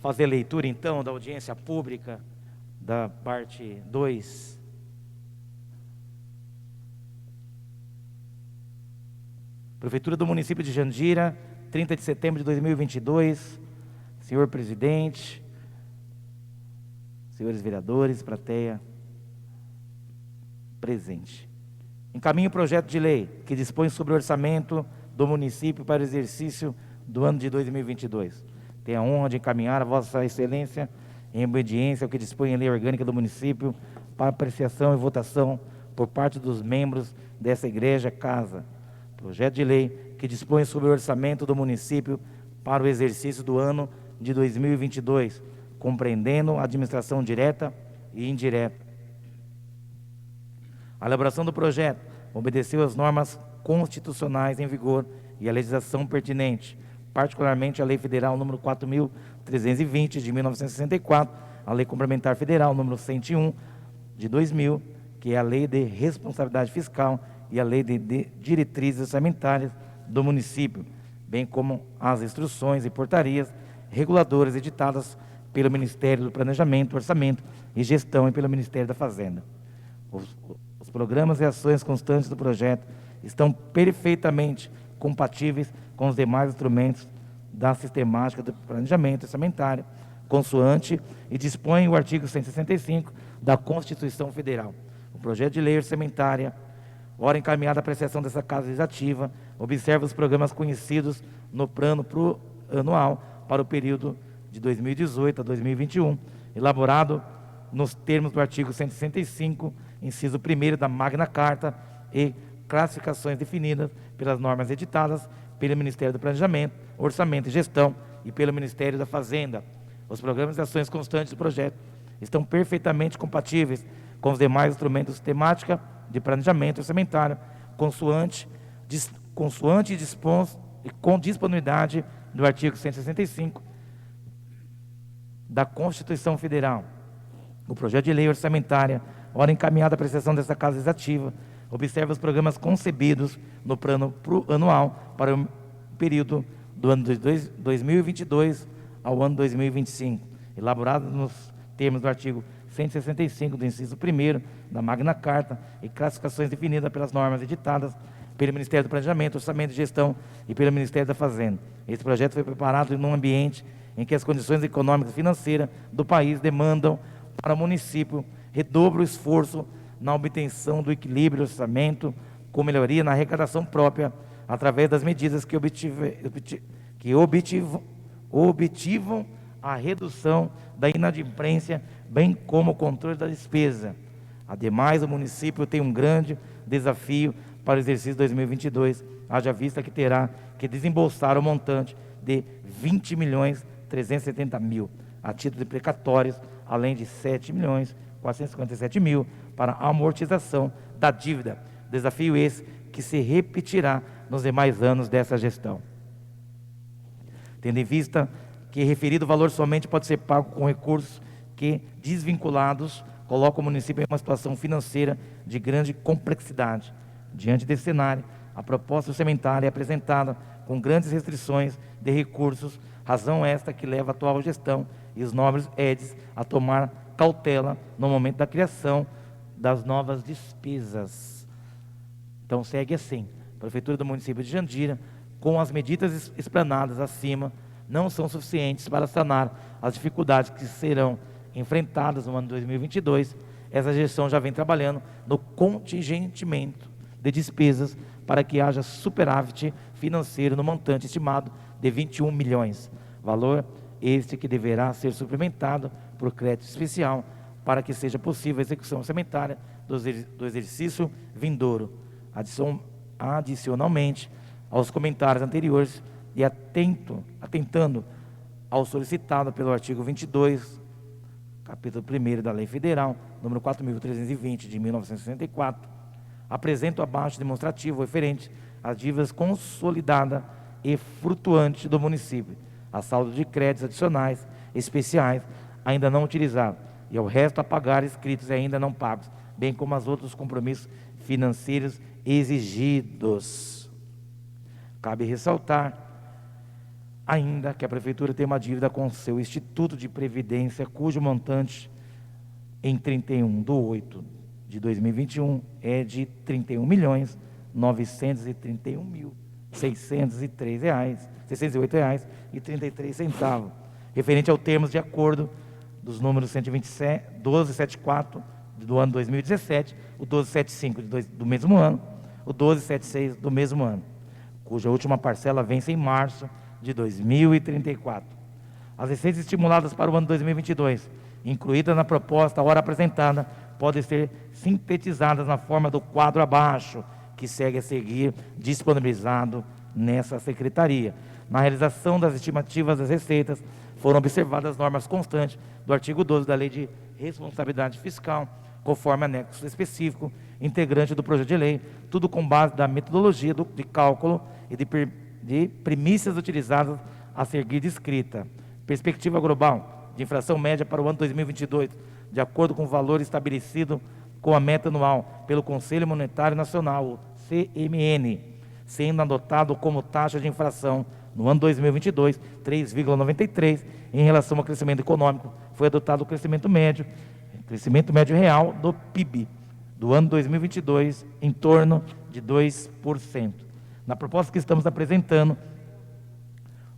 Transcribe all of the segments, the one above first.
fazer a leitura, então, da audiência pública, da parte 2. Prefeitura do município de Jandira, 30 de setembro de 2022. Senhor presidente, senhores vereadores, plateia presente. Encaminho o projeto de lei que dispõe sobre o orçamento do município para o exercício do ano de 2022. Tenho a honra de encaminhar a Vossa Excelência, em obediência ao que dispõe a lei orgânica do município, para apreciação e votação por parte dos membros dessa igreja casa. Projeto de lei que dispõe sobre o orçamento do município para o exercício do ano de 2022, compreendendo a administração direta e indireta. A elaboração do projeto obedeceu às normas constitucionais em vigor e à legislação pertinente, particularmente a Lei Federal número 4.320, de 1964, a Lei Complementar Federal número 101, de 2000, que é a Lei de Responsabilidade Fiscal e a Lei de Diretrizes Orçamentárias do município, bem como as instruções e portarias reguladoras editadas pelo Ministério do Planejamento, Orçamento e Gestão e pelo Ministério da Fazenda. Os programas e ações constantes do projeto estão perfeitamente compatíveis com os demais instrumentos da sistemática do planejamento orçamentário, consoante e dispõe o artigo 165 da Constituição Federal. O projeto de lei orçamentária, ora encaminhada à apreciação dessa Casa Legislativa, observa os programas conhecidos no plano anual para o período de 2018 a 2021, elaborado nos termos do artigo 165, inciso 1º da Magna Carta, e classificações definidas pelas normas editadas pelo Ministério do Planejamento, Orçamento e Gestão e pelo Ministério da Fazenda. Os programas e ações constantes do projeto estão perfeitamente compatíveis com os demais instrumentos de temática de planejamento orçamentário, consoante e com disponibilidade do artigo 165 da Constituição Federal. O projeto de lei orçamentária, ora encaminhada à apreciação desta Casa Legislativa, observa os programas concebidos no plano anual para o período do ano de 2022 ao ano 2025, elaborado nos termos do artigo 165 do inciso 1º da Magna Carta e classificações definidas pelas normas editadas pelo Ministério do Planejamento, Orçamento e Gestão e pelo Ministério da Fazenda. Este projeto foi preparado num ambiente em que as condições econômicas e financeiras do país demandam para o município redobra o esforço na obtenção do equilíbrio do orçamento, com melhoria na arrecadação própria, através das medidas que obtivam a redução da inadimplência, bem como o controle da despesa. Ademais, o município tem um grande desafio para o exercício 2022, haja vista que terá que desembolsar o montante de 20.370.000 a título de precatórios, além de 7.457.000 para a amortização da dívida. Desafio esse que se repetirá nos demais anos dessa gestão. Tendo em vista que referido valor somente pode ser pago com recursos que, desvinculados, colocam o município em uma situação financeira de grande complexidade. Diante desse cenário, a proposta orçamentária é apresentada com grandes restrições de recursos, razão esta que leva a atual gestão e os nobres EDs a tomar cautela no momento da criação das novas despesas. Então segue assim: a Prefeitura do município de Jandira, com as medidas explanadas acima, não são suficientes para sanar as dificuldades que serão enfrentadas no ano de 2022. Essa gestão já vem trabalhando no contingentamento de despesas para que haja superávit financeiro no montante estimado de 21 milhões, valor este que deverá ser suplementado por crédito especial para que seja possível a execução orçamentária do exercício vindouro. Adicionalmente aos comentários anteriores e atentando ao solicitado pelo artigo 22, capítulo 1º da Lei Federal, número 4.320, de 1964, apresento abaixo demonstrativo referente às dívidas consolidadas e flutuantes do município, a saldo de créditos adicionais especiais ainda não utilizados e ao resto a pagar escritos e ainda não pagos, bem como aos outros compromissos financeiros exigidos. Cabe ressaltar Ainda que a Prefeitura tenha uma dívida com o seu Instituto de Previdência, cujo montante em 31/8 de 2021 é de R$ 31.931.608,33, referente ao termos de acordo dos números 1274 do ano 2017, o 1275 do mesmo ano, o 1276 do mesmo ano, cuja última parcela vence em março de 2034. As receitas estimuladas para o ano 2022, incluídas na proposta hora apresentada, podem ser sintetizadas na forma do quadro abaixo, que segue a seguir disponibilizado nessa secretaria. Na realização das estimativas das receitas, foram observadas as normas constantes do artigo 12 da Lei de Responsabilidade Fiscal, conforme anexo específico, integrante do projeto de lei, tudo com base da metodologia de cálculo e de premissas utilizadas a seguir descrita. Perspectiva global de inflação média para o ano 2022, de acordo com o valor estabelecido com a meta anual pelo Conselho Monetário Nacional, o CMN, sendo adotado como taxa de inflação no ano 2022, 3,93, em relação ao crescimento econômico, foi adotado o crescimento médio real do PIB do ano 2022, em torno de 2%. Na proposta que estamos apresentando,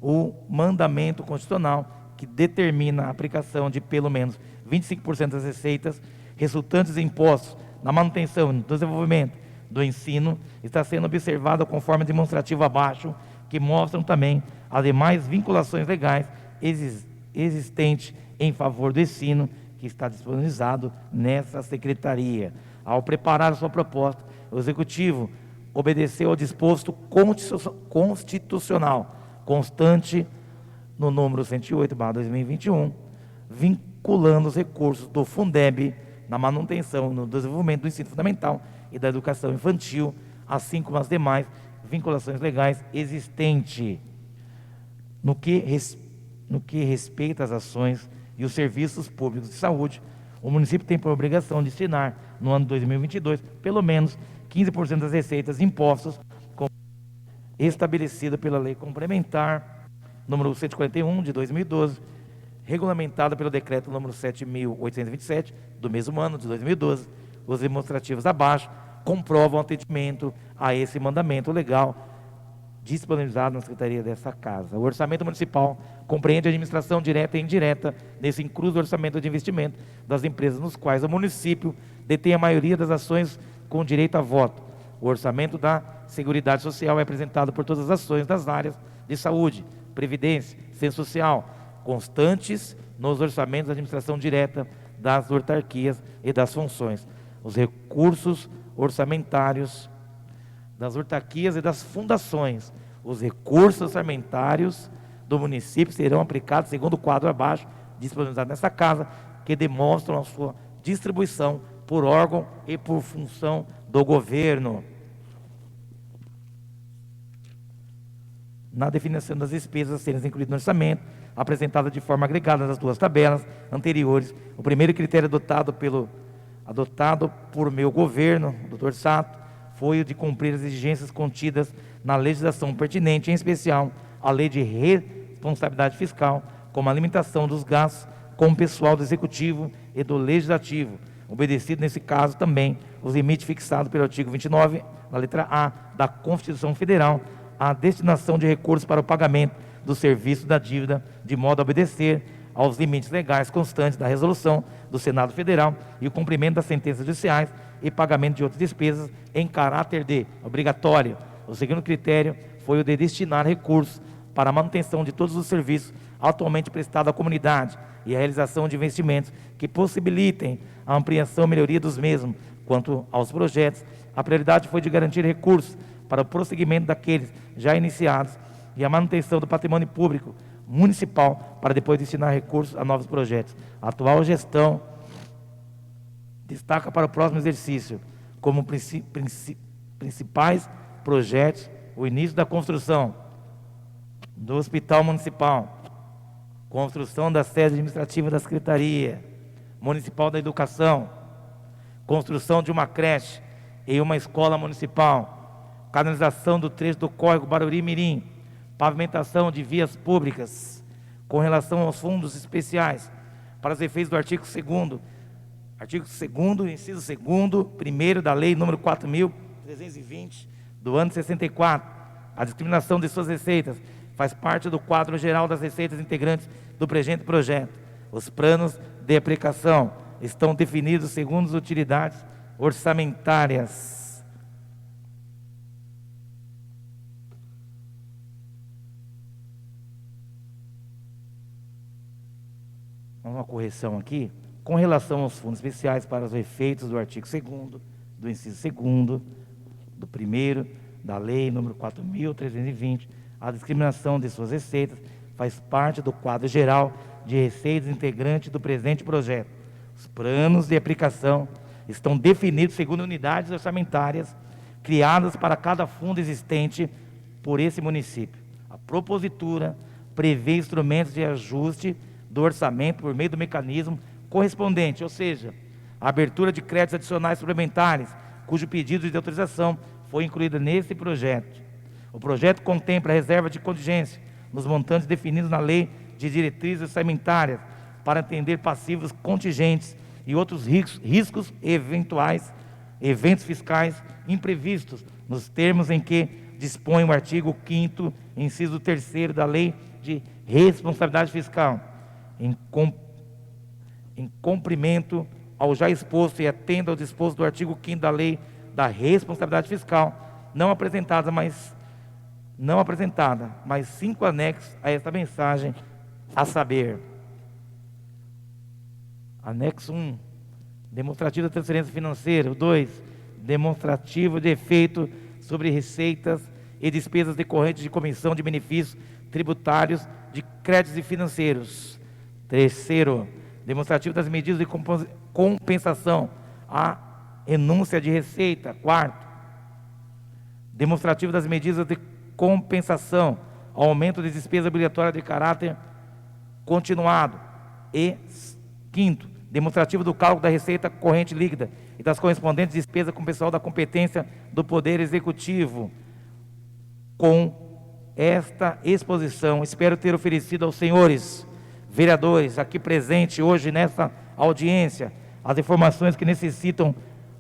o mandamento constitucional que determina a aplicação de pelo menos 25% das receitas resultantes de impostos na manutenção e desenvolvimento do ensino está sendo observado conforme demonstrativo abaixo, que mostram também as demais vinculações legais existentes em favor do ensino, que está disponibilizado nessa secretaria. Ao preparar a sua proposta, o Executivo obedeceu ao disposto constitucional constante no número 108/2021, vinculando os recursos do Fundeb na manutenção e no desenvolvimento do ensino fundamental e da educação infantil, assim como as demais vinculações legais existentes. No que respeita às ações e os serviços públicos de saúde, o município tem por obrigação de destinar, no ano 2022, pelo menos 15% das receitas de impostos estabelecida pela Lei Complementar número 141 de 2012, regulamentada pelo decreto número 7.827 do mesmo ano de 2012. Os demonstrativos abaixo comprovam o atendimento a esse mandamento legal disponibilizado na secretaria dessa casa. O orçamento municipal compreende a administração direta e indireta, nesse incluso o orçamento de investimento das empresas nos quais o município detém a maioria das ações com direito a voto. O orçamento da Seguridade Social é apresentado por todas as ações das áreas de saúde, previdência, ciência social, constantes nos orçamentos da administração direta das autarquias e das funções. Os recursos orçamentários das autarquias e das fundações. Os recursos orçamentários do município serão aplicados segundo o quadro abaixo, disponibilizado nessa casa, que demonstram a sua distribuição por órgão e por função do governo. Na definição das despesas a serem incluídas no orçamento, apresentada de forma agregada nas duas tabelas anteriores, o primeiro critério adotado por meu governo, Dr. Sato, foi o de cumprir as exigências contidas na legislação pertinente, em especial a Lei de Responsabilidade Fiscal, como a limitação dos gastos com o pessoal do Executivo e do Legislativo, obedecido nesse caso também os limites fixados pelo artigo 29, na letra A da Constituição Federal, a destinação de recursos para o pagamento do serviço da dívida, de modo a obedecer aos limites legais constantes da resolução do Senado Federal e o cumprimento das sentenças judiciais e pagamento de outras despesas em caráter de obrigatório. O segundo critério foi o de destinar recursos para a manutenção de todos os serviços atualmente prestados à comunidade e a realização de investimentos que possibilitem a ampliação e melhoria dos mesmos. Quanto aos projetos, a prioridade foi de garantir recursos para o prosseguimento daqueles já iniciados e a manutenção do patrimônio público municipal para depois destinar recursos a novos projetos. A atual gestão destaca para o próximo exercício como principais projetos o início da construção do Hospital Municipal, construção da sede administrativa da Secretaria Municipal da Educação, construção de uma creche e uma escola municipal, canalização do trecho do córrego Barueri Mirim, pavimentação de vias públicas, com relação aos fundos especiais, para os efeitos do artigo 2º, inciso 2º, primeiro da lei número 4.320, do ano de 64, a discriminação de suas receitas faz parte do quadro geral das receitas integrantes do presente projeto. Os planos de aplicação estão definidos segundo as utilidades orçamentárias. Uma correção aqui, com relação aos fundos especiais para os efeitos do artigo 2º, do inciso 2º, do primeiro, da lei número 4.320, a discriminação de suas receitas faz parte do quadro geral de receitas integrante do presente projeto. Os planos de aplicação estão definidos segundo unidades orçamentárias criadas para cada fundo existente por esse município. A propositura prevê instrumentos de ajuste do orçamento por meio do mecanismo correspondente, ou seja, a abertura de créditos adicionais suplementares, cujo pedido de autorização foi incluído nesse projeto. O projeto contempla a reserva de contingência nos montantes definidos na Lei de Diretrizes Orçamentárias para atender passivos contingentes e outros riscos eventuais, eventos fiscais imprevistos, nos termos em que dispõe o artigo 5º, inciso 3º da Lei de Responsabilidade Fiscal. Em cumprimento ao já exposto e atendo ao disposto do artigo 5º da Lei da Responsabilidade Fiscal, não apresentada, mas 5 anexos a esta mensagem, a saber: anexo 1, demonstrativo da transferência financeira; 2, demonstrativo de efeito sobre receitas e despesas decorrentes de comissão de benefícios tributários de créditos e financeiros; 3º, demonstrativo das medidas de compensação à renúncia de receita; 4º, demonstrativo das medidas de compensação ao aumento de despesa obrigatória de caráter continuado; e 5º, demonstrativo do cálculo da receita corrente líquida e das correspondentes despesas com o pessoal da competência do Poder Executivo. Com esta exposição, espero ter oferecido aos senhores vereadores aqui presentes hoje nessa audiência as informações que necessitam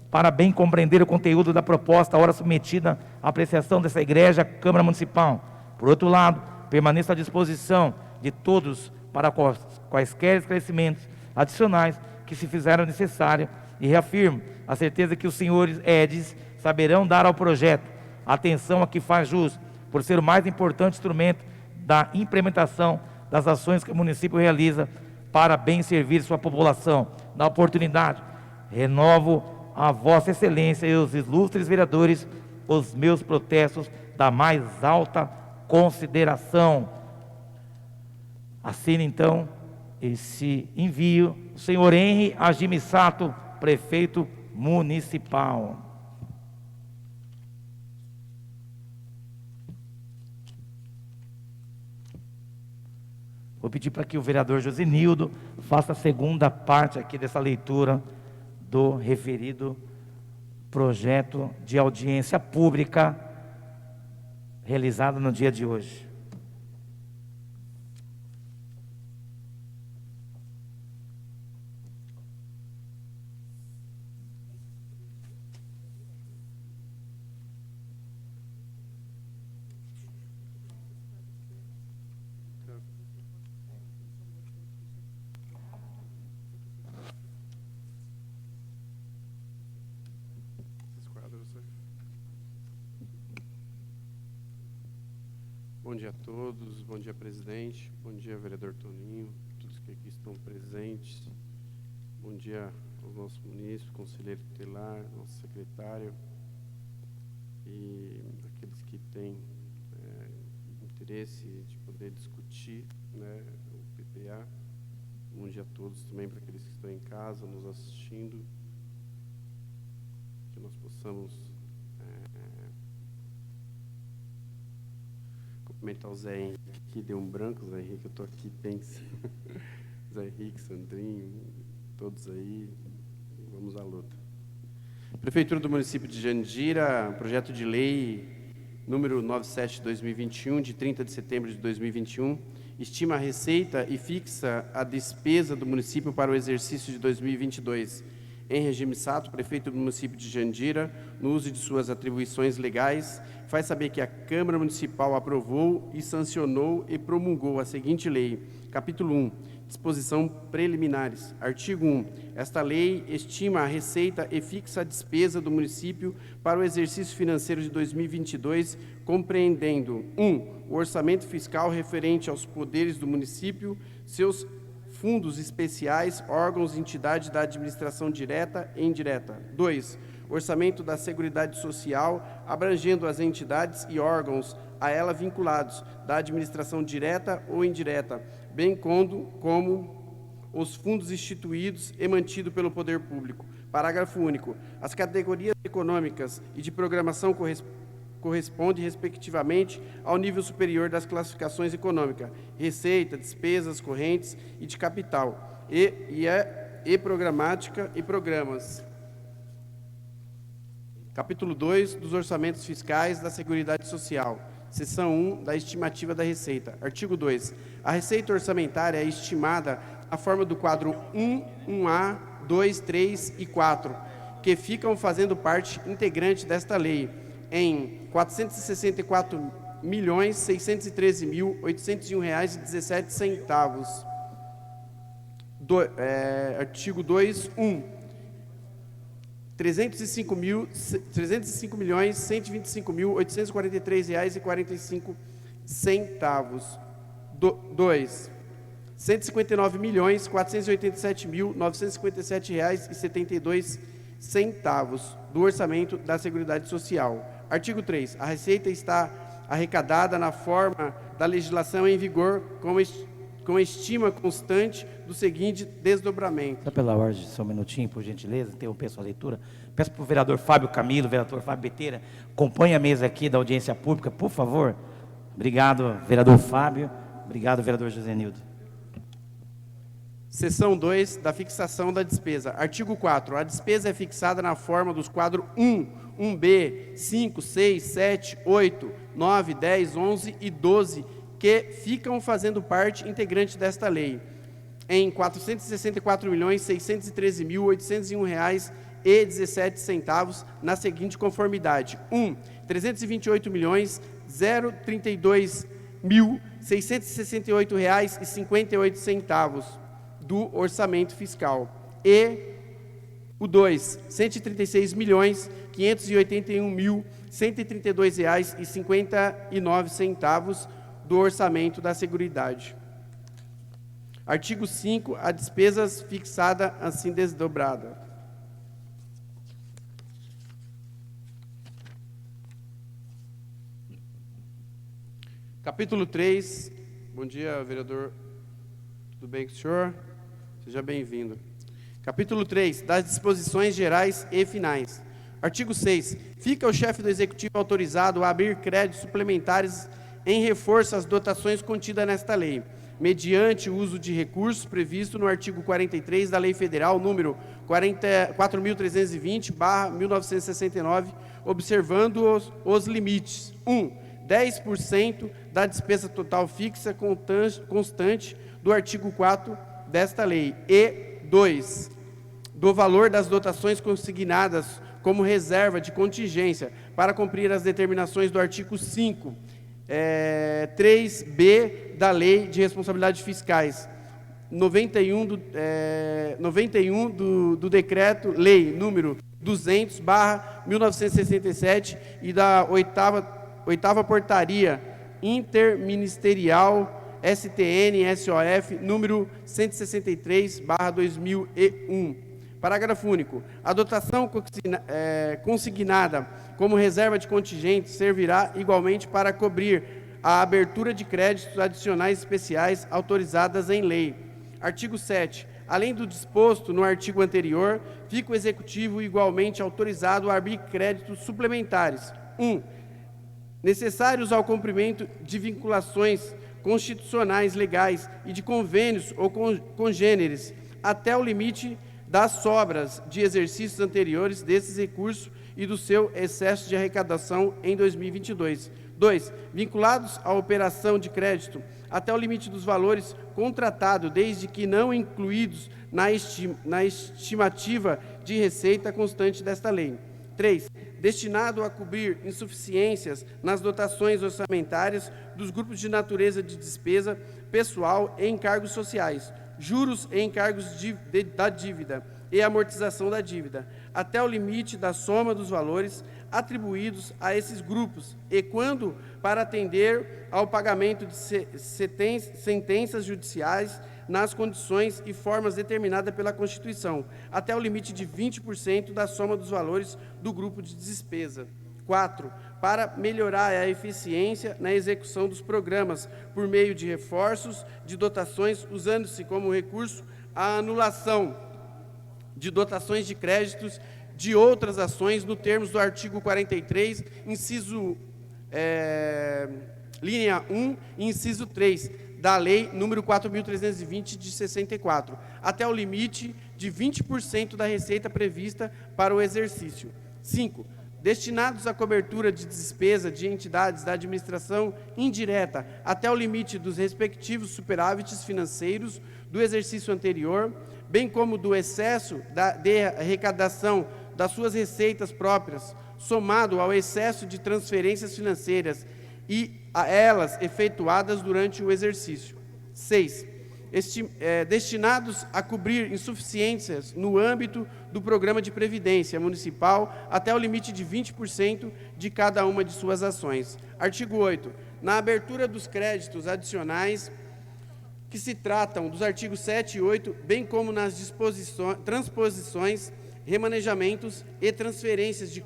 para bem compreender o conteúdo da proposta ora submetida à apreciação dessa Igreja Câmara Municipal. Por outro lado, permaneço à disposição de todos para quaisquer esclarecimentos adicionais que se fizeram necessário e reafirmo a certeza que os senhores Edes saberão dar ao projeto a atenção a que faz jus, por ser o mais importante instrumento da implementação das ações que o município realiza para bem servir sua população. Na oportunidade, renovo a Vossa Excelência e os ilustres vereadores os meus protestos da mais alta consideração. Assine então esse envio o senhor Henry Agime Sato, prefeito municipal. Vou pedir para que o vereador Josenildo faça a segunda parte aqui dessa leitura do referido projeto de audiência pública realizado no dia de hoje. Bom dia a todos, bom dia presidente, bom dia vereador Toninho, todos que aqui estão presentes, bom dia aos nossos munícipes, conselheiro tutelar, nosso secretário e aqueles que têm interesse de poder discutir, né, o PPA. Bom dia a todos também para aqueles que estão em casa nos assistindo, que nós possamos cumprimentar o Zé Henrique, que deu um branco, Zé Henrique, eu estou aqui pensando, Zé Henrique, Sandrinho, todos aí, vamos à luta. Prefeitura do município de Jandira, projeto de lei número 97/2021, de 30 de setembro de 2021, estima a receita e fixa a despesa do município para o exercício de 2022. Em regime Sato, prefeito do município de Jandira, no uso de suas atribuições legais, faz saber que a Câmara Municipal aprovou e sancionou e promulgou a seguinte lei. Capítulo 1. Disposição preliminares. Artigo 1. Esta lei estima a receita e fixa a despesa do município para o exercício financeiro de 2022, compreendendo 1. O orçamento fiscal referente aos poderes do município, seus fundos especiais, órgãos e entidades da administração direta e indireta. 2. Orçamento da Seguridade Social, abrangendo as entidades e órgãos a ela vinculados, da administração direta ou indireta, bem como os fundos instituídos e mantidos pelo Poder Público. Parágrafo único. As categorias econômicas e de programação correspondem, respectivamente, ao nível superior das classificações econômicas, receita, despesas correntes e de capital, e programática e programas. Capítulo 2 dos orçamentos fiscais da Seguridade Social. Seção 1 da estimativa da receita. Artigo 2. A receita orçamentária é estimada na forma do quadro 1, 1A, 2, 3 e 4, que ficam fazendo parte integrante desta lei, em R$ 464.613.801,17. Artigo 2, 1. R$ 305.125.843,45. 2. R$ 159.487.957,72 do orçamento da Seguridade Social. Artigo 3. A receita está arrecadada na forma da legislação em vigor com estima constante do seguinte desdobramento. Só pela ordem, só um minutinho, por gentileza, interromper a leitura. Peço para o vereador Fábio Camilo, vereador Fábio Beteira, acompanhe a mesa aqui da audiência pública, por favor. Obrigado, vereador Fábio. Obrigado, vereador José Nildo. Seção 2 da fixação da despesa. Artigo 4. A despesa é fixada na forma dos quadros 1, 1B, 5, 6, 7, 8, 9, 10, 11 e 12, que ficam fazendo parte integrante desta lei, em R$ 464.613.801,17, na seguinte conformidade. 1. R$ 328.032.668,58 do orçamento fiscal. E o 2. R$ 136.581.132,59 do orçamento da Seguridade. Artigo 5. A despesas fixada assim desdobrada. Capítulo 3. Bom dia, vereador. Tudo bem com o senhor? Seja bem-vindo. Capítulo 3. Das disposições gerais e finais. Artigo 6. Fica o chefe do Executivo autorizado a abrir créditos suplementares em reforço às dotações contidas nesta lei, mediante o uso de recursos previsto no artigo 43 da Lei Federal número 4.320/1969, observando os limites. 1. 10% da despesa total fixa constante do artigo 4 desta lei. E 2. Do valor das dotações consignadas como reserva de contingência para cumprir as determinações do artigo 5, 3B da Lei de Responsabilidades Fiscais, 91 do Decreto-Lei número 200/1967 e da oitava Portaria Interministerial STN-SOF número 163/2001. Parágrafo único. A dotação consignada como reserva de contingente servirá igualmente para cobrir a abertura de créditos adicionais especiais autorizadas em lei. Artigo 7. Além do disposto no artigo anterior, fica o Executivo igualmente autorizado a abrir créditos suplementares. 1. Necessários ao cumprimento de vinculações constitucionais legais e de convênios ou congêneres, até o limite das sobras de exercícios anteriores desses recursos e do seu excesso de arrecadação em 2022. 2. Vinculados à operação de crédito até o limite dos valores contratados, desde que não incluídos na estimativa de receita constante desta lei. 3. Destinado a cobrir insuficiências nas dotações orçamentárias dos grupos de natureza de despesa pessoal e encargos sociais, juros e encargos da dívida e amortização da dívida, até o limite da soma dos valores atribuídos a esses grupos, e quando para atender ao pagamento de sentenças judiciais nas condições e formas determinadas pela Constituição, até o limite de 20% da soma dos valores do grupo de despesa. 4. Para melhorar a eficiência na execução dos programas, por meio de reforços de dotações, usando-se como recurso a anulação de dotações de créditos de outras ações, no termos do artigo 43, inciso linha 1 e inciso 3, da Lei número 4.320, de 64, até o limite de 20% da receita prevista para o exercício. 5. Destinados à cobertura de despesa de entidades da administração indireta até o limite dos respectivos superávites financeiros do exercício anterior, bem como do excesso de arrecadação das suas receitas próprias, somado ao excesso de transferências financeiras e a elas efetuadas durante o exercício. 6. Destinados a cobrir insuficiências no âmbito do Programa de Previdência Municipal até o limite de 20% de cada uma de suas ações. Artigo 8. Na abertura dos créditos adicionais que se tratam dos artigos 7 e 8, bem como nas transposições, remanejamentos e transferências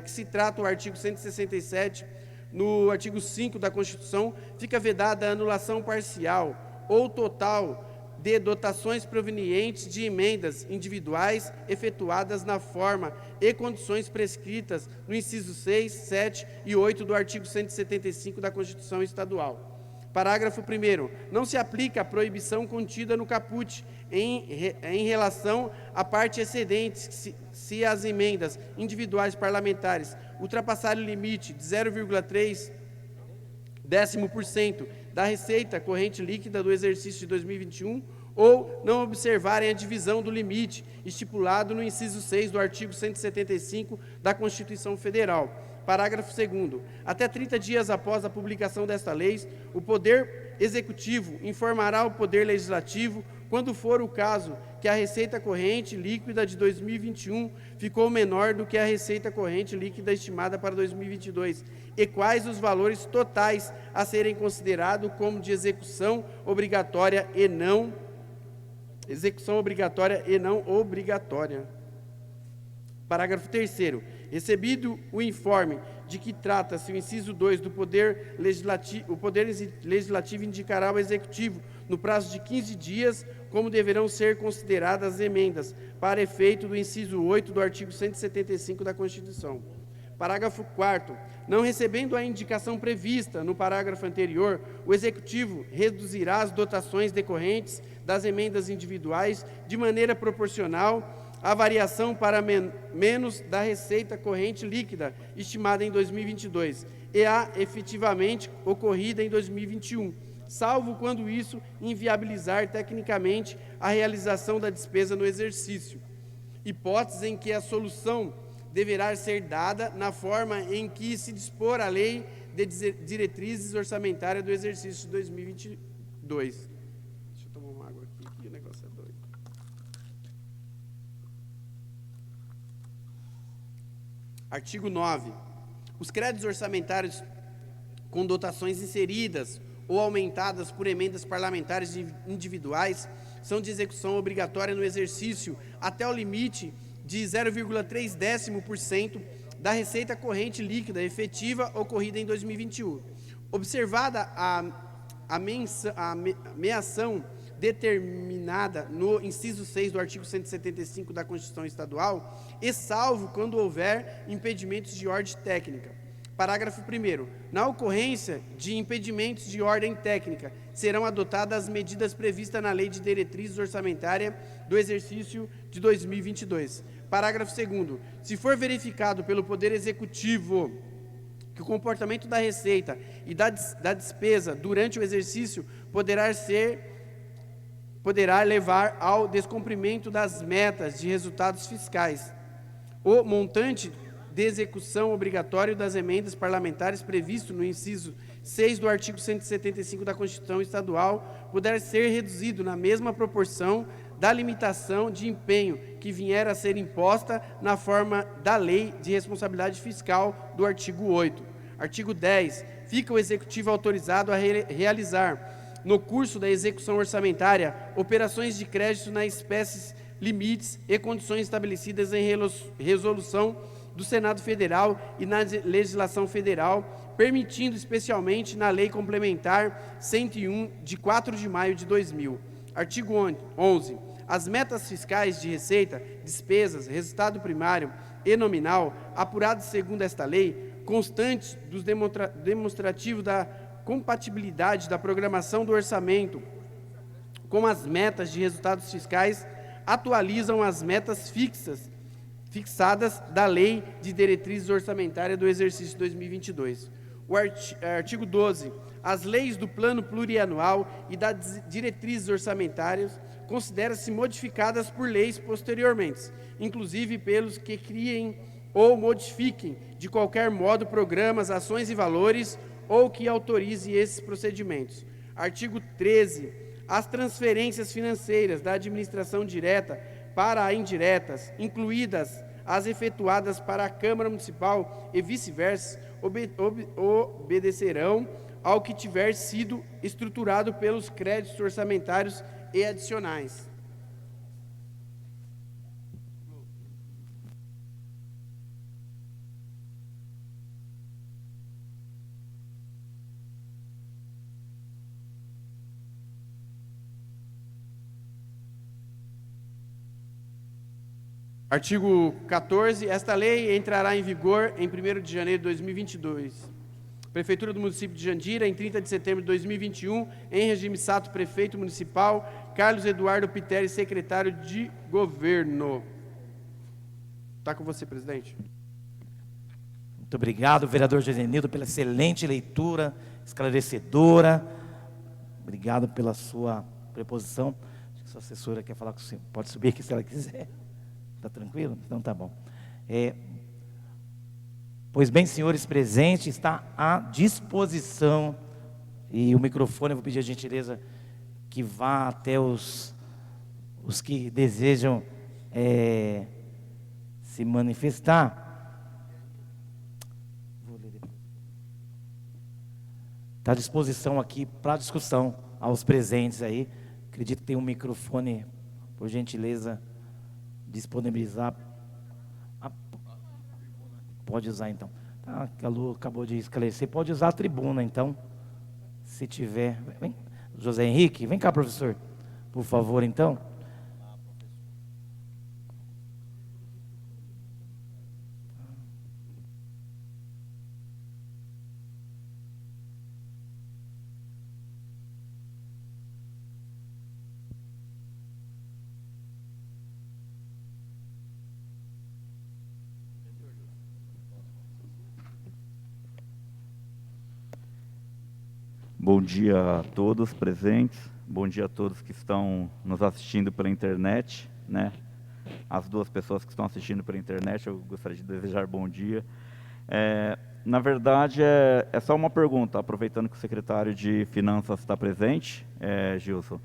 que se trata o artigo 167, no artigo 5 da Constituição, fica vedada a anulação parcial ou total de dotações provenientes de emendas individuais efetuadas na forma e condições prescritas no inciso 6, 7 e 8 do artigo 175 da Constituição Estadual. Parágrafo 1º. Não se aplica a proibição contida no caput em relação à parte excedente se as emendas individuais parlamentares ultrapassarem o limite de 0,3% da receita corrente líquida do exercício de 2021 ou não observarem a divisão do limite estipulado no inciso 6 do artigo 175 da Constituição Federal. Parágrafo 2º. Até 30 dias após a publicação desta lei, o Poder Executivo informará o Poder Legislativo, quando for o caso, que a receita corrente líquida de 2021 ficou menor do que a receita corrente líquida estimada para 2022, e quais os valores totais a serem considerados como de execução obrigatória e não obrigatória. Parágrafo 3º. Recebido o informe de que trata-se o inciso 2 do Poder Legislativo, o Poder Legislativo indicará ao Executivo, no prazo de 15 dias, como deverão ser consideradas as emendas, para efeito do inciso 8 do artigo 175 da Constituição. Parágrafo 4º. Não recebendo a indicação prevista no parágrafo anterior, o Executivo reduzirá as dotações decorrentes das emendas individuais de maneira proporcional à variação para menos da receita corrente líquida estimada em 2022 e a efetivamente ocorrida em 2021, salvo quando isso inviabilizar tecnicamente a realização da despesa no exercício, hipótese em que a solução deverá ser dada na forma em que se dispor a Lei de Diretrizes Orçamentárias do exercício de 2022. Deixa eu tomar uma água aqui, que o negócio é doido. Artigo 9. Os créditos orçamentários com dotações inseridas ou aumentadas por emendas parlamentares individuais são de execução obrigatória no exercício até o limite de 0,3% da receita corrente líquida efetiva ocorrida em 2021. Observada a meação determinada no inciso 6 do artigo 175 da Constituição Estadual, e salvo quando houver impedimentos de ordem técnica. Parágrafo 1º. Na ocorrência de impedimentos de ordem técnica, serão adotadas as medidas previstas na Lei de Diretrizes Orçamentárias do exercício de 2022. Parágrafo 2º. Se for verificado pelo Poder Executivo que o comportamento da receita e da despesa durante o exercício poderá levar ao descumprimento das metas de resultados fiscais, o montante de execução obrigatório das emendas parlamentares previsto no inciso 6 do artigo 175 da Constituição Estadual puder ser reduzido na mesma proporção da limitação de empenho que vier a ser imposta na forma da Lei de Responsabilidade Fiscal do artigo 8. Artigo 10. Fica o Executivo autorizado a realizar, no curso da execução orçamentária, operações de crédito nas espécies, limites e condições estabelecidas em resolução do Senado Federal e na legislação federal, permitindo especialmente na Lei Complementar 101, de 4 de maio de 2000. Artigo 11. As metas fiscais de receita, despesas, resultado primário e nominal, apuradas segundo esta lei, constantes dos demonstrativos da compatibilidade da programação do orçamento com as metas de resultados fiscais, atualizam as metas fixadas da Lei de Diretrizes Orçamentárias do exercício 2022. O artigo 12. As leis do Plano Plurianual e das Diretrizes Orçamentárias consideram-se modificadas por leis posteriormente, inclusive pelos que criem ou modifiquem de qualquer modo programas, ações e valores ou que autorize esses procedimentos. Artigo 13. As transferências financeiras da administração direta para a indiretas, incluídas as efetuadas para a Câmara Municipal e vice-versa, obedecerão ao que tiver sido estruturado pelos créditos orçamentários e adicionais. Artigo 14. Esta lei entrará em vigor em 1º de janeiro de 2022. Prefeitura do município de Jandira, em 30 de setembro de 2021, em regime Sato, prefeito municipal, Carlos Eduardo Piteri, secretário de governo. Está com você, presidente. Muito obrigado, vereador Josenildo, pela excelente leitura, esclarecedora. Obrigado pela sua preposição. Acho que sua assessora quer falar com o senhor. Pode subir aqui se ela quiser. Está tranquilo? Então tá bom. Pois bem, senhores presentes, está à disposição, e o microfone, eu vou pedir a gentileza que vá até os que desejam se manifestar. Vou ler depois. Está à disposição aqui para discussão aos presentes aí. Acredito que tem um microfone, por gentileza, disponibilizar. Pode usar então. Tá, a Lu acabou de esclarecer. Pode usar a tribuna então, se tiver. Vem, José Henrique, vem cá, professor, por favor, então. Bom dia a todos presentes, bom dia a todos que estão nos assistindo pela internet, né? As duas pessoas que estão assistindo pela internet, eu gostaria de desejar bom dia. Na verdade, é só uma pergunta, aproveitando que o secretário de Finanças está presente, Gilson.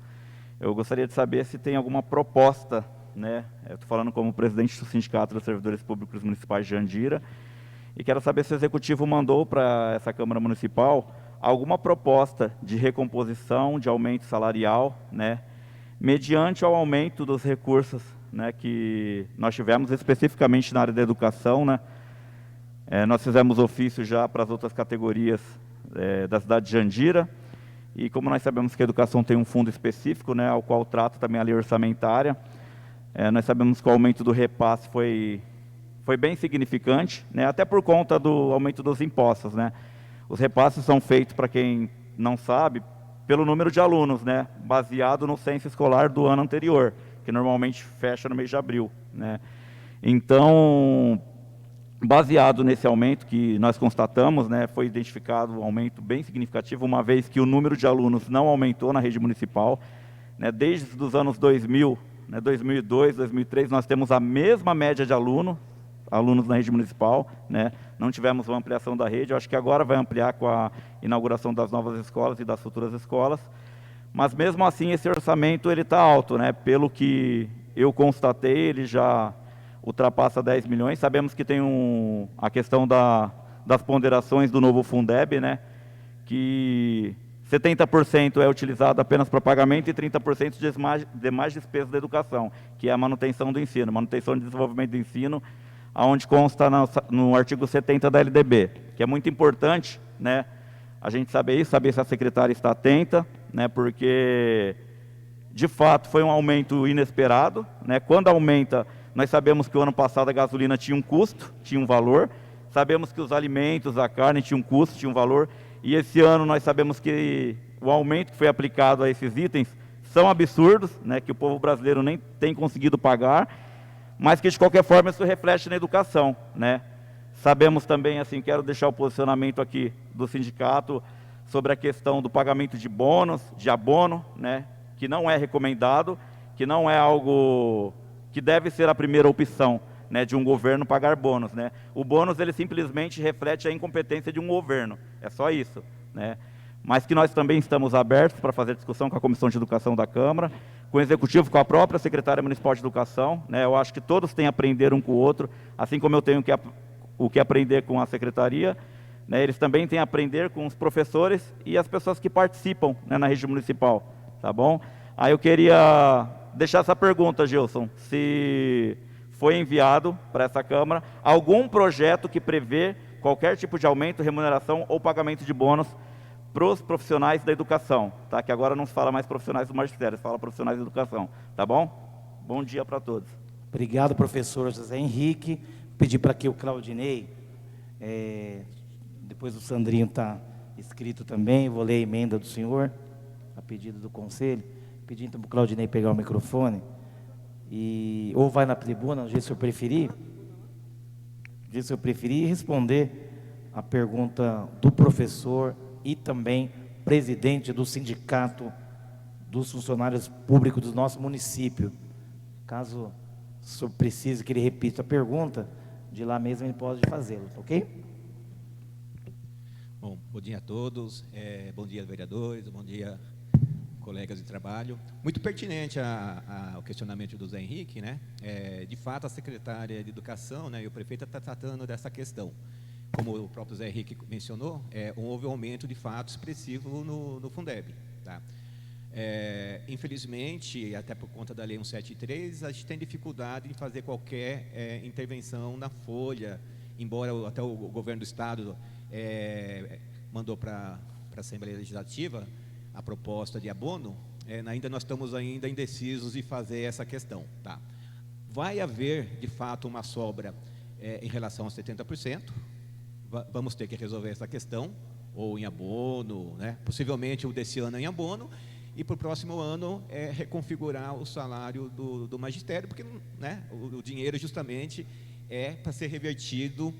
Eu gostaria de saber se tem alguma proposta, né? Eu estou falando como presidente do Sindicato dos Servidores Públicos Municipais de Jandira, e quero saber se o Executivo mandou para essa Câmara Municipal alguma proposta de recomposição, de aumento salarial, né, mediante ao aumento dos recursos, né, que nós tivemos especificamente na área da educação, né. Nós fizemos ofício já para as outras categorias da cidade de Jandira, e como nós sabemos que a educação tem um fundo específico, né, ao qual trata também a lei orçamentária, nós sabemos que o aumento do repasse foi foi bem significante, né, até por conta do aumento dos impostos, né. Os repasses são feitos, para quem não sabe, pelo número de alunos, né, baseado no censo escolar do ano anterior, que normalmente fecha no mês de abril, né. Então, baseado nesse aumento que nós constatamos, né, foi identificado um aumento bem significativo, uma vez que o número de alunos não aumentou na rede municipal, né, desde os anos 2000, né, 2002, 2003, nós temos a mesma média de alunos na rede municipal, né, não tivemos uma ampliação da rede, eu acho que agora vai ampliar com a inauguração das novas escolas e das futuras escolas, mas mesmo assim esse orçamento ele está alto, né, pelo que eu constatei, ele já ultrapassa 10 milhões, sabemos que tem a questão das ponderações do novo Fundeb, né, que 70% é utilizado apenas para pagamento e 30% de demais despesas da educação, que é a manutenção do ensino, manutenção e desenvolvimento do ensino, onde consta no artigo 70 da LDB, que é muito importante, né, a gente saber isso, saber se a secretária está atenta, né, porque, de fato, foi um aumento inesperado, né, quando aumenta, nós sabemos que o ano passado a gasolina tinha um custo, tinha um valor, sabemos que os alimentos, a carne tinha um custo, tinha um valor, e esse ano nós sabemos que o aumento que foi aplicado a esses itens são absurdos, né, que o povo brasileiro nem tem conseguido pagar, mas que de qualquer forma isso reflete na educação, né. Sabemos também, assim, quero deixar o posicionamento aqui do sindicato sobre a questão do pagamento de bônus, de abono, né, que não é recomendado, que não é algo que deve ser a primeira opção, né, de um governo pagar bônus, né. O bônus ele simplesmente reflete a incompetência de um governo, é só isso, né. Mas que nós também estamos abertos para fazer discussão com a Comissão de Educação da Câmara, com o Executivo, com a própria Secretaria Municipal de Educação, né. Eu acho que todos têm a aprender um com o outro, assim como eu tenho o que aprender com a Secretaria, né, eles também têm a aprender com os professores e as pessoas que participam, né, na rede municipal, tá bom? Aí eu queria deixar essa pergunta, Gilson, se foi enviado para essa Câmara algum projeto que prevê qualquer tipo de aumento, remuneração ou pagamento de bônus para os profissionais da educação, tá? Que agora não se fala mais profissionais do magistério, se fala profissionais da educação, tá bom? Bom dia para todos. Obrigado, professor José Henrique. Pedir para que o Claudinei, depois o Sandrinho está escrito também, vou ler a emenda do senhor, a pedido do conselho, pedir então para o Claudinei pegar o microfone, ou vai na tribuna, do jeito que o senhor preferir, responder a pergunta do professor e também presidente do sindicato dos funcionários públicos do nosso município. Caso o senhor precise que ele repita a pergunta, de lá mesmo ele pode fazê-lo, ok? Bom dia a todos, bom dia vereadores, bom dia colegas de trabalho. Muito pertinente ao questionamento do Zé Henrique, né? De fato, a secretária de Educação, né, e o prefeito está tratando dessa questão. Como o próprio Zé Henrique mencionou, houve um aumento de fato expressivo no Fundeb, tá? Infelizmente, até por conta da Lei 173, a gente tem dificuldade em fazer qualquer intervenção na folha, embora até o governo do Estado mandou para a Assembleia Legislativa a proposta de abono, ainda nós estamos ainda indecisos de fazer essa questão, tá? Vai haver, de fato, uma sobra em relação aos 70%, vamos ter que resolver essa questão, ou em abono, né? Possivelmente o desse ano em abono, e para o próximo ano reconfigurar o salário do magistério, porque, né, o dinheiro justamente é para ser revertido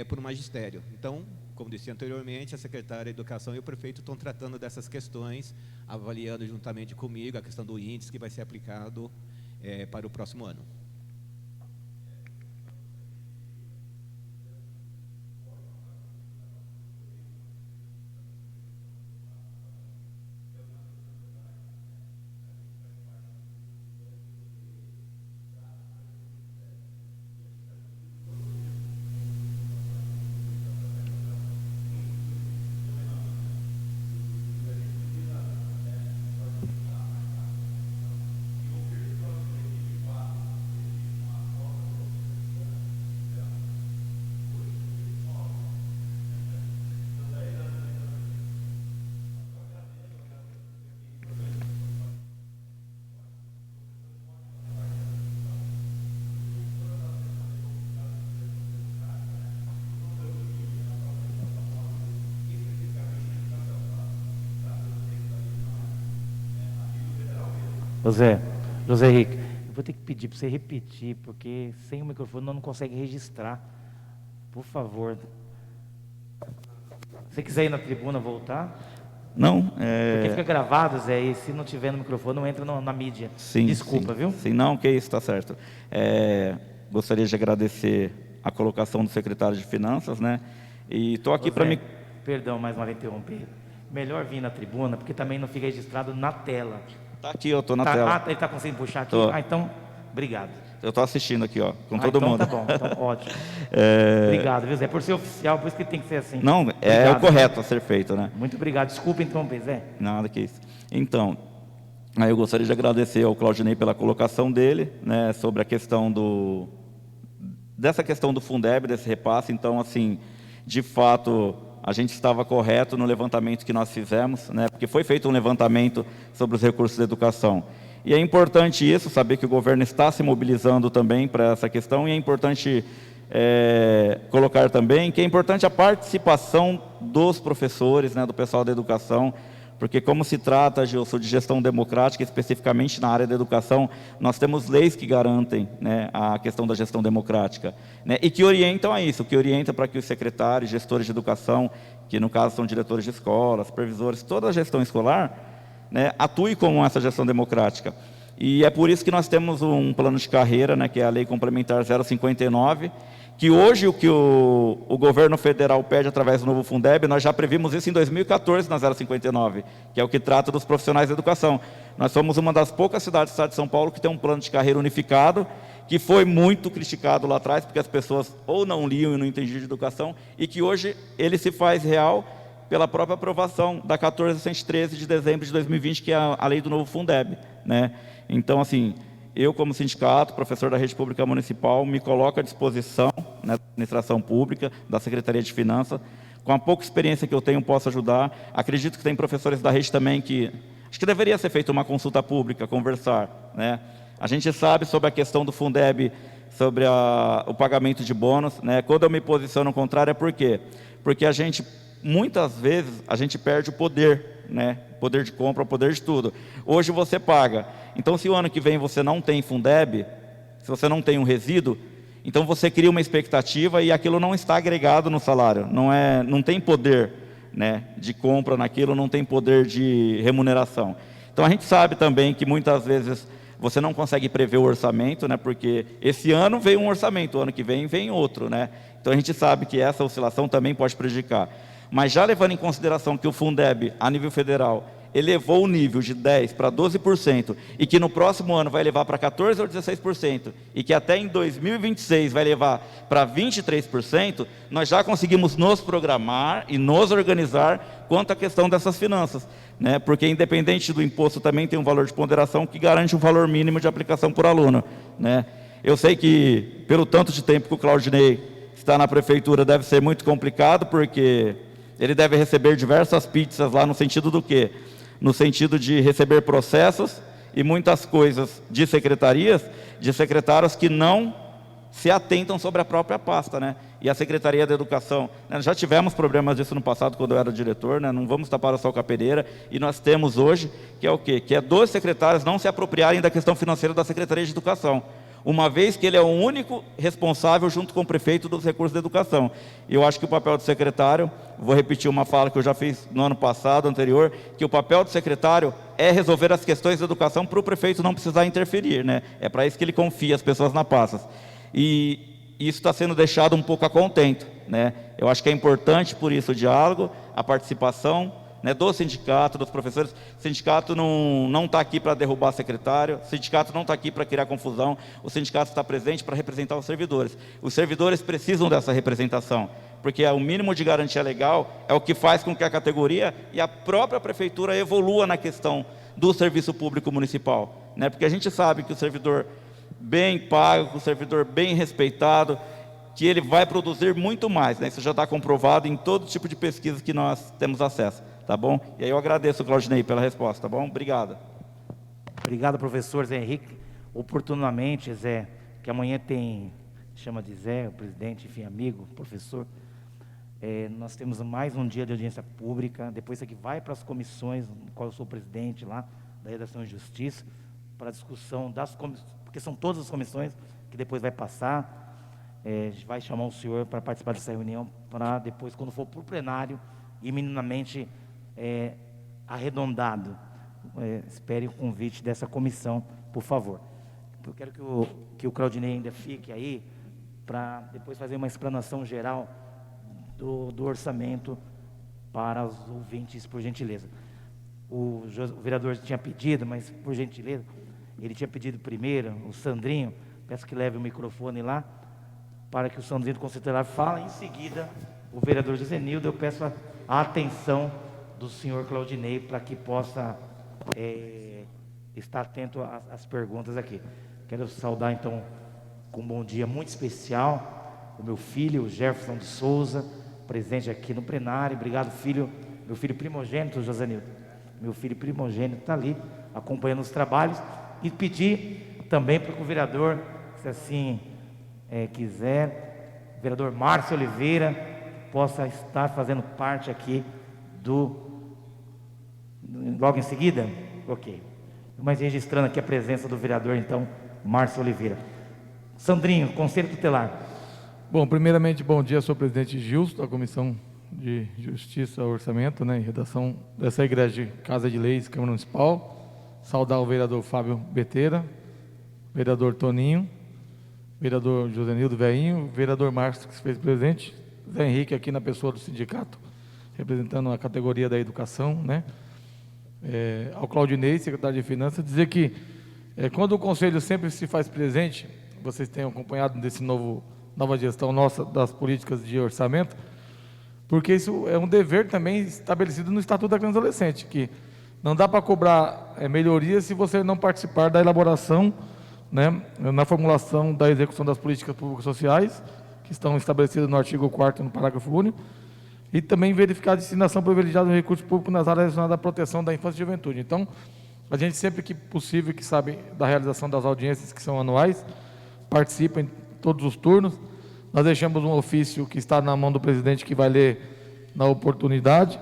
para o magistério. Então, como disse anteriormente, a secretária de Educação e o prefeito estão tratando dessas questões, avaliando juntamente comigo a questão do índice que vai ser aplicado para o próximo ano. José Henrique, eu vou ter que pedir para você repetir, porque sem o microfone não consegue registrar. Por favor. Se você quiser ir na tribuna voltar, Não, porque fica gravado, Zé, e se não tiver no microfone, não entra na mídia. sim, Desculpa, sim, viu? sim, não, que isso, está certo. Gostaria de agradecer a colocação do secretário de Finanças, né? E estou aqui para Zé, me... Perdão mais uma vez interromper. Melhor vir na tribuna, porque também não fica registrado na tela. Tá aqui, eu estou na tela. Ele está conseguindo puxar aqui? Tô. Então, obrigado. Eu estou assistindo aqui, ó, com todo então mundo. Tá bom, então ótimo. Obrigado, viu, Zé? Por ser oficial, por isso que tem que ser assim. Não, é Obrigado, o correto a ser feito, né? Muito obrigado. Desculpa interromper, Zé. Nada que isso. Então, aí eu gostaria de agradecer ao Claudinei pela colocação dele, né, sobre a questão dessa questão do Fundeb, desse repasse. Então, assim, de fato, a gente estava correto no levantamento que nós fizemos, né, porque foi feito um levantamento sobre os recursos da educação. E é importante isso, saber que o governo está se mobilizando também para essa questão, e é importante colocar também que é importante a participação dos professores, né, do pessoal da educação, porque como se trata, Gilson, de gestão democrática, especificamente na área da educação, nós temos leis que garantem, né, a questão da gestão democrática, né, e que orientam a isso, que orientam para que os secretários, gestores de educação, que no caso são diretores de escolas, supervisores, toda a gestão escolar, né, atue como essa gestão democrática. E é por isso que nós temos um plano de carreira, né, que é a Lei Complementar 059, que hoje o que o governo federal pede através do novo Fundeb, nós já previmos isso em 2014 na 059, que é o que trata dos profissionais da educação. Nós somos uma das poucas cidades do estado de São Paulo que tem um plano de carreira unificado, que foi muito criticado lá atrás, porque as pessoas ou não liam e não entendiam de educação, e que hoje ele se faz real pela própria aprovação da 1413 de dezembro de 2020, que é a lei do novo Fundeb, né? Então, assim, eu como sindicato, professor da rede pública municipal, me coloco à disposição, né, da administração pública, da Secretaria de Finanças, com a pouca experiência que eu tenho, posso ajudar. Acredito que tem professores da rede também que... Acho que deveria ser feita uma consulta pública, conversar, né? A gente sabe sobre a questão do Fundeb, sobre o pagamento de bônus, né? Quando eu me posiciono contrário, é por quê? Porque a gente... Muitas vezes a gente perde o poder, né? Poder de compra, o poder de tudo. Hoje você paga. Então, se o ano que vem você não tem Fundeb, se você não tem um resíduo, então você cria uma expectativa e aquilo não está agregado no salário. Não tem poder, né, de compra naquilo, não tem poder de remuneração. Então, a gente sabe também que muitas vezes você não consegue prever o orçamento, né, porque esse ano veio um orçamento, o ano que vem outro, né? Então, a gente sabe que essa oscilação também pode prejudicar. Mas já levando em consideração que o Fundeb, a nível federal, elevou o nível de 10% para 12%, e que no próximo ano vai levar para 14% ou 16%, e que até em 2026 vai levar para 23%, nós já conseguimos nos programar e nos organizar quanto à questão dessas finanças, né? Porque independente do imposto também tem um valor de ponderação que garante um valor mínimo de aplicação por aluno, né? Eu sei que pelo tanto de tempo que o Claudinei está na prefeitura deve ser muito complicado, porque ele deve receber diversas pizzas lá no sentido do quê? No sentido de receber processos e muitas coisas de secretarias, de secretários que não se atentam sobre a própria pasta, né? E a Secretaria da Educação, né? Já tivemos problemas disso no passado, quando eu era diretor, né? Não vamos tapar o sol com a peneira, e nós temos hoje, que é o quê? Que é 12 secretários não se apropriarem da questão financeira da Secretaria de Educação, uma vez que ele é o único responsável, junto com o prefeito, dos recursos da educação. E eu acho que o papel do secretário, vou repetir uma fala que eu já fiz no ano passado, anterior, que o papel do secretário é resolver as questões da educação para o prefeito não precisar interferir, né? É para isso que ele confia as pessoas na pasta. E isso está sendo deixado um pouco a contento, né? Eu acho que é importante, por isso, o diálogo, a participação, né, do sindicato, dos professores. O sindicato não está aqui para derrubar secretário, o sindicato não está aqui para criar confusão, o sindicato está presente para representar os servidores. Os servidores precisam dessa representação, porque o mínimo de garantia legal é o que faz com que a categoria e a própria prefeitura evolua na questão do serviço público municipal, né? Porque a gente sabe que o servidor bem pago, o servidor bem respeitado, que ele vai produzir muito mais, né? Isso já está comprovado em todo tipo de pesquisa que nós temos acesso. Tá bom? E aí eu agradeço, Claudinei, pela resposta, tá bom? Obrigado. Obrigado, professor Zé Henrique. Oportunamente, Zé, que amanhã tem, chama de Zé, o presidente, enfim, amigo, professor, nós temos mais um dia de audiência pública, depois isso aqui vai para as comissões, no qual eu sou presidente lá, da Redação de Justiça, para a discussão das comissões, porque são todas as comissões que depois vai passar. A gente vai chamar o senhor para participar dessa reunião, para depois, quando for para o plenário, e minimamente arredondado. Espere o convite dessa comissão, por favor. Eu quero que o Claudinei ainda fique aí, para depois fazer uma explanação geral do orçamento para os ouvintes, por gentileza. O vereador tinha pedido, mas por gentileza, ele tinha pedido primeiro, o Sandrinho, peço que leve o microfone lá, para que o Sandrinho do Conselho Tutelar fale, em seguida o vereador Josenildo. Eu peço a atenção do senhor Claudinei, para que possa estar atento às perguntas aqui. Quero saudar então, com um bom dia muito especial, o meu filho, o Jefferson de Souza, presente aqui no plenário. Obrigado, filho, meu filho primogênito, Josenildo. Meu filho primogênito está ali, acompanhando os trabalhos. E pedir também para que o vereador, se assim quiser, o vereador Márcio Oliveira, possa estar fazendo parte aqui logo em seguida? Ok. Mas registrando aqui a presença do vereador, então, Márcio Oliveira. Sandrinho, Conselho Tutelar. Bom, primeiramente, bom dia, sou o presidente Gilson, da Comissão de Justiça, Orçamento, e Redação dessa Igreja de Casa de Leis, Câmara Municipal. Saudar o vereador Fábio Beteira, vereador Toninho, vereador Josenildo Veinho, vereador Márcio, que se fez presente, Zé Henrique aqui na pessoa do sindicato, representando a categoria da educação, ao Claudinei, secretário de Finanças, dizer que quando o Conselho sempre se faz presente, vocês têm acompanhado desse nova gestão nossa das políticas de orçamento, porque isso é um dever também estabelecido no Estatuto da Criança e Adolescente, que não dá para cobrar melhorias se você não participar da elaboração, na formulação da execução das políticas públicas sociais, que estão estabelecidas no artigo 4º, no parágrafo único, e também verificar a destinação privilegiada do recurso público nas áreas relacionadas à proteção da infância e juventude. Então, a gente sempre que possível, que sabe da realização das audiências que são anuais, participa em todos os turnos. Nós deixamos um ofício que está na mão do presidente, que vai ler na oportunidade,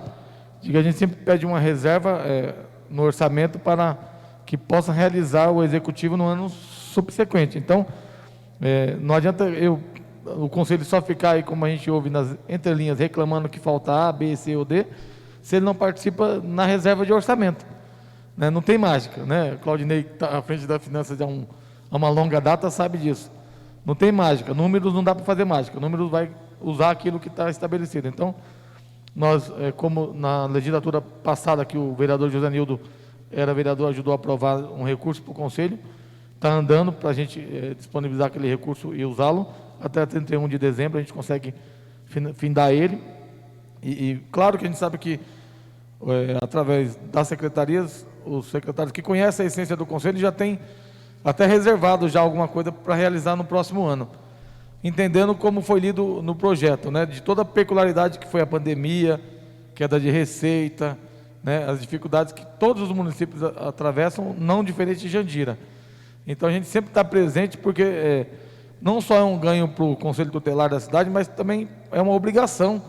de que a gente sempre pede uma reserva no orçamento para que possa realizar o executivo no ano subsequente. Então, não adianta o Conselho só ficar aí, como a gente ouve nas entrelinhas, reclamando que falta A, B, C ou D, se ele não participa na reserva de orçamento. Não tem mágica, Claudinei, que está à frente da Finanças há uma longa data, sabe disso. Não tem mágica, números não dá para fazer mágica, números vai usar aquilo que está estabelecido. Então, nós, como na legislatura passada, que o vereador Josenildo era vereador, ajudou a aprovar um recurso para o Conselho, está andando para a gente disponibilizar aquele recurso e usá-lo. Até 31 de dezembro a gente consegue findar ele. E claro que a gente sabe que, através das secretarias, os secretários que conhecem a essência do Conselho já têm até reservado já alguma coisa para realizar no próximo ano, entendendo como foi lido no projeto, de toda a peculiaridade que foi a pandemia, queda de receita, as dificuldades que todos os municípios atravessam, não diferente de Jandira. Então a gente sempre está presente, porque não só é um ganho para o Conselho Tutelar da cidade, mas também é uma obrigação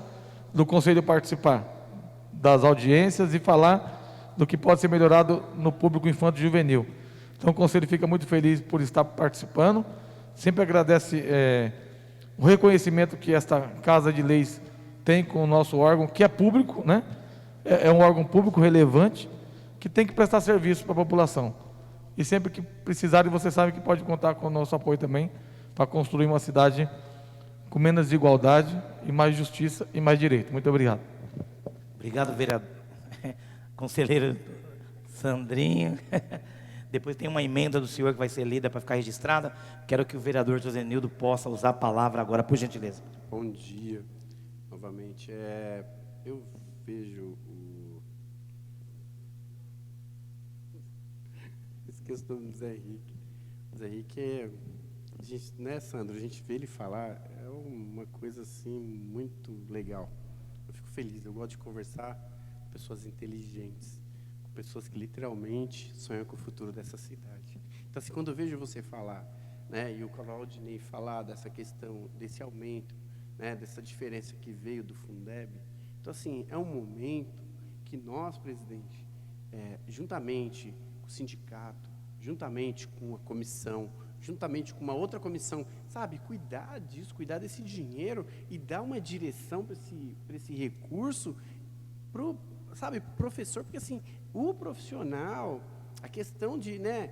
do Conselho participar das audiências e falar do que pode ser melhorado no público infanto e juvenil. Então o Conselho fica muito feliz por estar participando, sempre agradece o reconhecimento que esta Casa de Leis tem com o nosso órgão, que é público, é um órgão público relevante, que tem que prestar serviço para a população. E sempre que precisarem, você sabe que pode contar com o nosso apoio também, para construir uma cidade com menos desigualdade e mais justiça e mais direito. Muito obrigado. Obrigado, vereador. Conselheiro Sandrinho. Depois tem uma emenda do senhor que vai ser lida para ficar registrada. Quero que o vereador Josenildo possa usar a palavra agora, por gentileza. Bom dia, novamente. Eu vejo esqueço o nome do Zé Henrique. O Zé Henrique a gente, Sandro? A gente vê ele falar, é uma coisa assim muito legal. Eu fico feliz, eu gosto de conversar com pessoas inteligentes, com pessoas que literalmente sonham com o futuro dessa cidade. Então, assim, quando eu vejo você falar, e o Claudinei falar dessa questão, desse aumento, dessa diferença que veio do Fundeb, então, assim, é um momento que nós, presidente, juntamente com o sindicato, juntamente com a comissão, juntamente com uma outra comissão, sabe, cuidar disso, cuidar desse dinheiro e dar uma direção para esse recurso, pro professor, porque assim, o profissional, a questão de, né,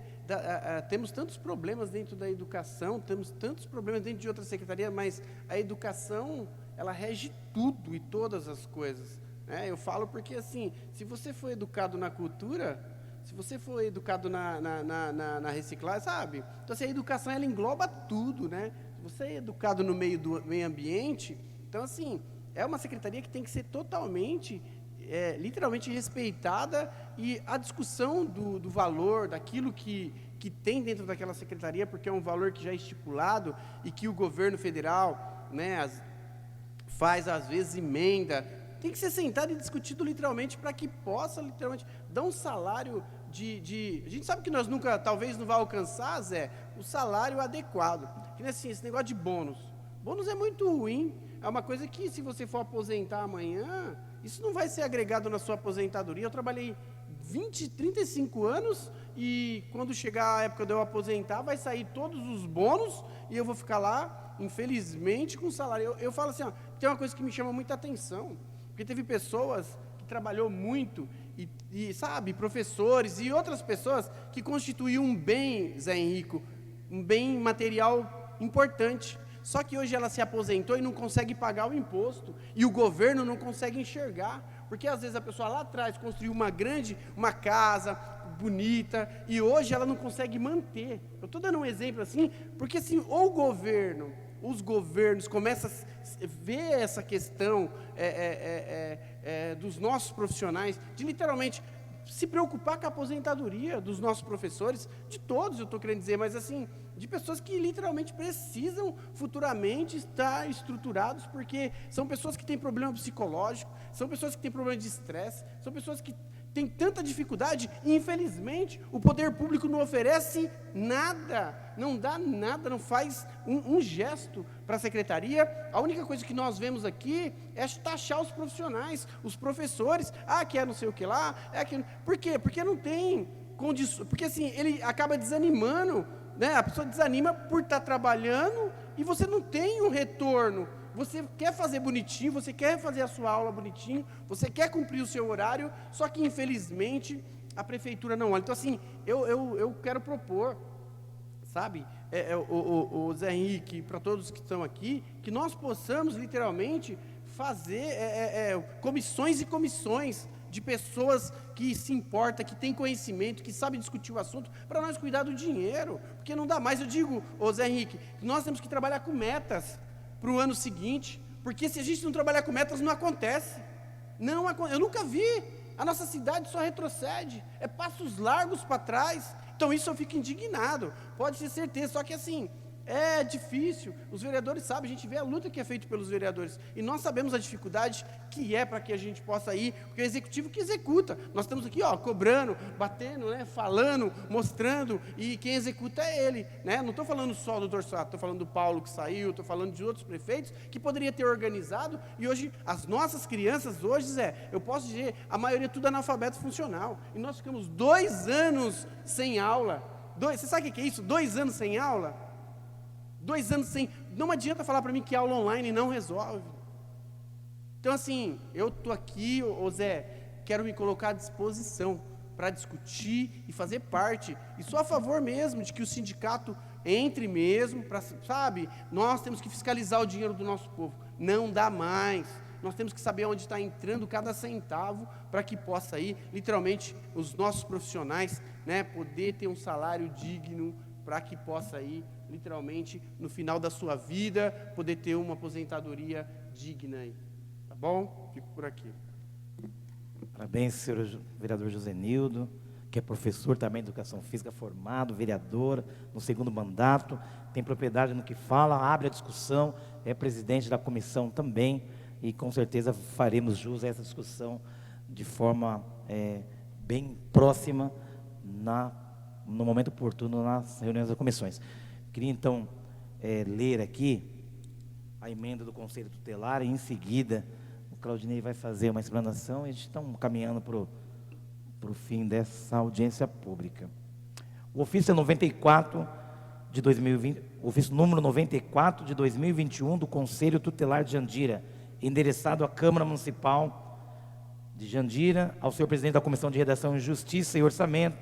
temos tantos problemas dentro da educação, temos tantos problemas dentro de outra secretaria, mas a educação, ela rege tudo e todas as coisas, né? Eu falo porque, assim, se você for educado na cultura, se você for educado na reciclagem, sabe? Então, assim, a educação, ela engloba tudo, né? Se você é educado no meio do meio ambiente, então, assim, é uma secretaria que tem que ser totalmente, literalmente respeitada, e a discussão do valor, daquilo que tem dentro daquela secretaria, porque é um valor que já é estipulado e que o governo federal, né, faz, às vezes, emenda, tem que ser sentado e discutido literalmente para que possa, literalmente, dar um salário a gente sabe que nós nunca, talvez não vai alcançar, Zé, o salário adequado. Que nem assim, esse negócio de bônus. Bônus é muito ruim. É uma coisa que, se você for aposentar amanhã, isso não vai ser agregado na sua aposentadoria. Eu trabalhei 35 anos e quando chegar a época de eu aposentar, vai sair todos os bônus e eu vou ficar lá, infelizmente, com salário. Eu falo assim, ó, tem uma coisa que me chama muita atenção, porque teve pessoas que trabalhou muito e sabe, professores e outras pessoas que constituíam um bem, Zé Henrico, um bem material importante. Só que hoje ela se aposentou e não consegue pagar o imposto, e o governo não consegue enxergar, porque às vezes a pessoa lá atrás construiu uma casa bonita, e hoje ela não consegue manter. Eu estou dando um exemplo assim, porque assim, os governos começam a ver essa questão dos nossos profissionais, de literalmente se preocupar com a aposentadoria dos nossos professores, de todos, eu estou querendo dizer, mas assim, de pessoas que literalmente precisam futuramente estar estruturados, porque são pessoas que têm problema psicológico, são pessoas que têm problema de estresse, são pessoas que têm tanta dificuldade, e infelizmente o poder público não oferece nada, não dá nada, não faz um gesto para a secretaria. A única coisa que nós vemos aqui é taxar os profissionais, os professores, que é não sei o que lá, por quê? Porque não tem condições, porque assim, ele acaba desanimando, né? A pessoa desanima por estar trabalhando e você não tem um retorno. Você quer fazer bonitinho, você quer fazer a sua aula bonitinho, você quer cumprir o seu horário, só que infelizmente a prefeitura não olha. Então assim, eu quero propor, sabe, o Zé Henrique, para todos que estão aqui, que nós possamos literalmente fazer comissões e comissões de pessoas que se importam, que têm conhecimento, que sabem discutir o assunto, para nós cuidar do dinheiro, porque não dá mais. Eu digo, Zé Henrique, nós temos que trabalhar com metas para o ano seguinte, porque se a gente não trabalhar com metas, não acontece. Eu nunca vi, a nossa cidade só retrocede, passos largos para trás. Então isso eu fico indignado, pode ter certeza, só que assim, é difícil, os vereadores sabem, a gente vê a luta que é feita pelos vereadores, e nós sabemos a dificuldade que é para que a gente possa ir, porque é o executivo que executa, nós estamos aqui, cobrando, batendo, né, falando, mostrando, e quem executa é ele, né? Não estou falando só do Dr. Sato, estou falando do Paulo que saiu, estou falando de outros prefeitos, que poderia ter organizado, e hoje, as nossas crianças, hoje, Zé, eu posso dizer, a maioria tudo analfabeto funcional, e nós ficamos 2 anos sem aula, você sabe o que é isso? 2 anos sem aula? 2 anos sem, não adianta falar para mim que aula online não resolve. Então assim, eu estou aqui, Zé, quero me colocar à disposição para discutir e fazer parte, e sou a favor mesmo de que o sindicato entre mesmo, sabe, nós temos que fiscalizar o dinheiro do nosso povo, não dá mais, nós temos que saber onde está entrando cada centavo, para que possa ir, literalmente, os nossos profissionais, né, poder ter um salário digno, para que possa ir, literalmente, no final da sua vida, poder ter uma aposentadoria digna aí. Tá bom? Fico por aqui. Parabéns, senhor vereador Josenildo, que é professor também de Educação Física, formado, vereador, no 2º mandato, tem propriedade no que fala, abre a discussão, é presidente da comissão também, e com certeza faremos jus a essa discussão de forma bem próxima, no momento oportuno, nas reuniões das comissões. Queria, então, ler aqui a emenda do Conselho Tutelar, e em seguida o Claudinei vai fazer uma explanação, e a gente está caminhando para o fim dessa audiência pública. O ofício é 94 de 2020, ofício número 94 de 2021 do Conselho Tutelar de Jandira, endereçado à Câmara Municipal de Jandira, ao senhor presidente da Comissão de Redação e Justiça e Orçamento,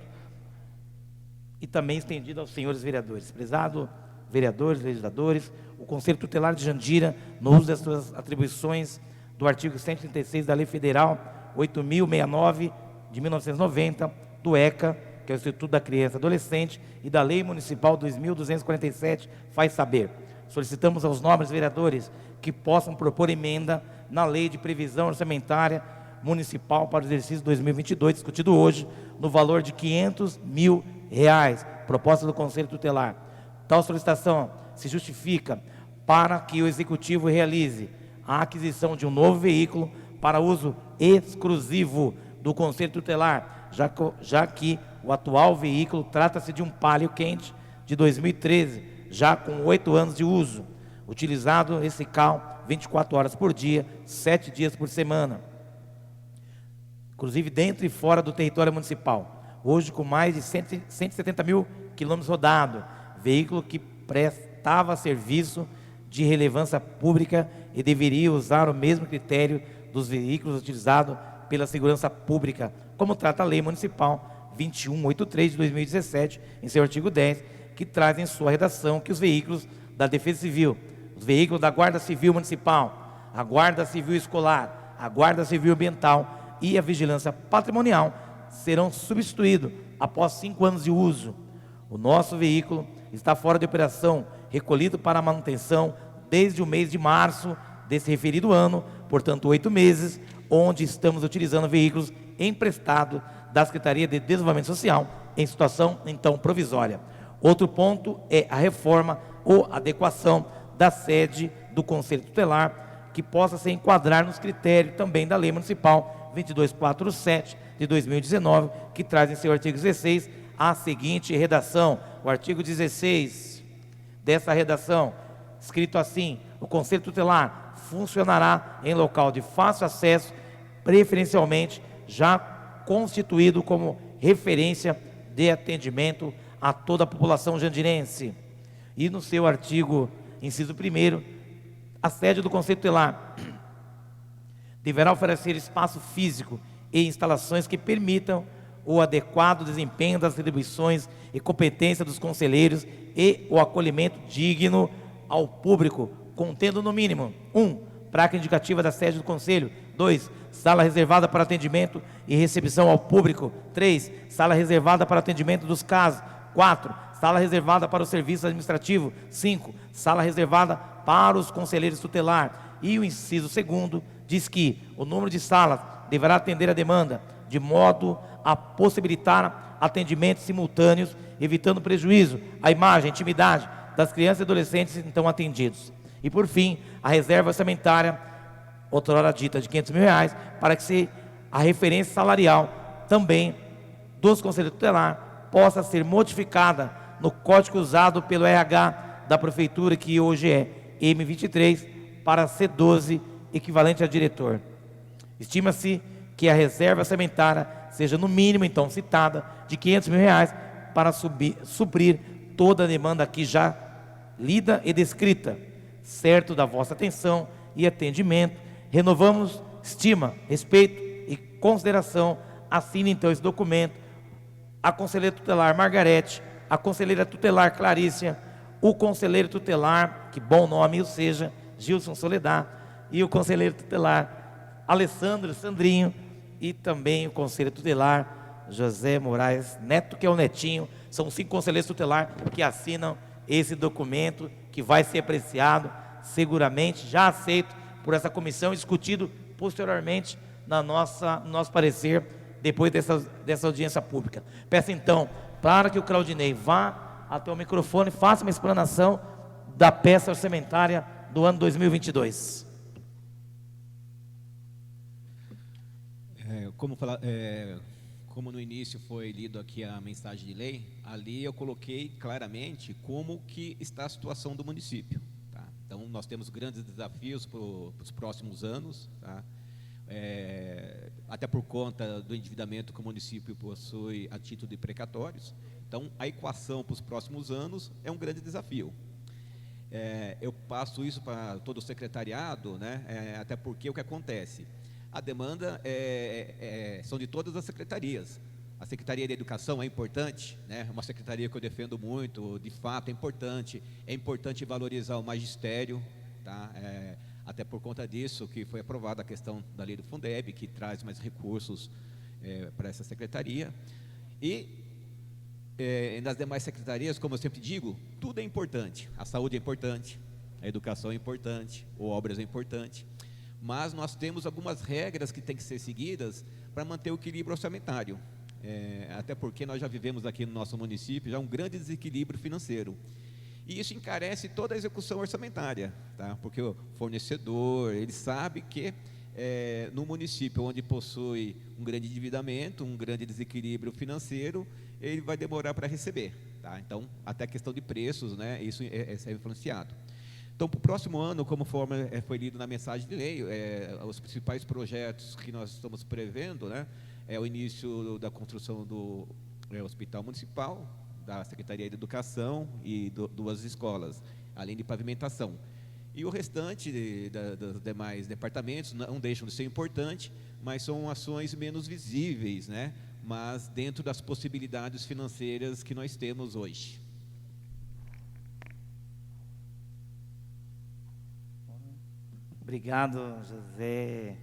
e também estendido aos senhores vereadores. Prezado vereadores, legisladores, o Conselho Tutelar de Jandira, no uso das suas atribuições do artigo 136 da Lei Federal 8.069 de 1990, do ECA, que é o Instituto da Criança e Adolescente, e da Lei Municipal 2.247, faz saber. Solicitamos aos nobres vereadores que possam propor emenda na Lei de Previsão Orçamentária Municipal para o exercício 2022, discutido hoje, no valor de R$500 mil, proposta do Conselho Tutelar. Tal solicitação se justifica para que o Executivo realize a aquisição de um novo veículo para uso exclusivo do Conselho Tutelar, já que o atual veículo trata-se de um Palio quente de 2013, já com 8 anos de uso, utilizado esse carro 24 horas por dia, 7 dias por semana, inclusive dentro e fora do território municipal, hoje com mais de 170 mil quilômetros rodados, veículo que prestava serviço de relevância pública e deveria usar o mesmo critério dos veículos utilizados pela segurança pública, como trata a Lei Municipal 2183 de 2017, em seu artigo 10, que traz em sua redação que os veículos da Defesa Civil, os veículos da Guarda Civil Municipal, a Guarda Civil Escolar, a Guarda Civil Ambiental e a Vigilância Patrimonial serão substituídos após 5 anos de uso. O nosso veículo está fora de operação, recolhido para manutenção desde o mês de março desse referido ano, portanto 8 meses, onde estamos utilizando veículos emprestados da Secretaria de Desenvolvimento Social em situação então provisória. Outro ponto é a reforma ou adequação da sede do Conselho Tutelar, que possa se enquadrar nos critérios também da Lei Municipal 2247 de 2019, que traz em seu artigo 16 a seguinte redação. O artigo 16 dessa redação, escrito assim: o Conselho Tutelar funcionará em local de fácil acesso, preferencialmente já constituído como referência de atendimento a toda a população jandirense. E no seu artigo, inciso 1º, a sede do Conselho Tutelar deverá oferecer espaço físico e instalações que permitam o adequado desempenho das atribuições e competência dos conselheiros e o acolhimento digno ao público, contendo no mínimo 1. Placa indicativa da sede do Conselho. 2. Sala reservada para atendimento e recepção ao público. 3. Sala reservada para atendimento dos casos. 4. Sala reservada para o serviço administrativo. 5. Sala reservada para os conselheiros tutelar. E o inciso 2º diz que o número de salas deverá atender a demanda, de modo a possibilitar atendimentos simultâneos, evitando prejuízo à imagem e intimidade das crianças e adolescentes então atendidos. E por fim, a reserva orçamentária, outrora dita de R$500 mil, para que a referência salarial também dos conselheiros tutelar possa ser modificada no código usado pelo RH da Prefeitura, que hoje é M23, para C12, equivalente a diretor. Estima-se que a reserva orçamentária seja no mínimo então citada de R$500 mil para suprir toda a demanda aqui já lida e descrita. Certo da vossa atenção e atendimento, renovamos estima, respeito e consideração. Assine então esse documento a conselheira tutelar Margarete, a conselheira tutelar Clarícia, o conselheiro tutelar, que bom nome o seja, Gilson Soledad, e o conselheiro tutelar Alessandro Sandrinho, e também o conselheiro tutelar José Moraes Neto, que é o netinho. São 5 conselheiros tutelar que assinam esse documento, que vai ser apreciado, seguramente, já aceito por essa comissão e discutido posteriormente no nosso parecer, depois dessa audiência pública. Peço então para que o Claudinei vá até o microfone e faça uma explanação da peça orçamentária do ano 2022. Como no início foi lido aqui a mensagem de lei, ali eu coloquei claramente como que está a situação do município. Tá? Então, nós temos grandes desafios para os próximos anos, tá? Até por conta do endividamento que o município possui a título de precatórios. Então, a equação para os próximos anos é um grande desafio. Eu passo isso para todo o secretariado, né? Até porque o que acontece? A demanda são de todas as secretarias. A Secretaria de Educação é importante, né? Uma secretaria que eu defendo muito, de fato é importante valorizar o magistério, tá? Até por conta disso que foi aprovada a questão da lei do Fundeb, que traz mais recursos para essa secretaria. E nas demais secretarias, como eu sempre digo, tudo é importante. A saúde é importante, a educação é importante, o obras é importante, mas nós temos algumas regras que têm que ser seguidas para manter o equilíbrio orçamentário. Até porque nós já vivemos aqui no nosso município já um grande desequilíbrio financeiro. E isso encarece toda a execução orçamentária, tá? Porque o fornecedor, ele sabe que no município onde possui um grande endividamento, um grande desequilíbrio financeiro, ele vai demorar para receber, tá? Então, até a questão de preços, né, isso é influenciado. Então, para o próximo ano, como foi lido na mensagem de lei, os principais projetos que nós estamos prevendo, né, é o início da construção do Hospital Municipal, da Secretaria de Educação e duas escolas, além de pavimentação. E o restante dos demais departamentos não deixam de ser importante, mas são ações menos visíveis, né? Mas dentro das possibilidades financeiras que nós temos hoje. Obrigado, José.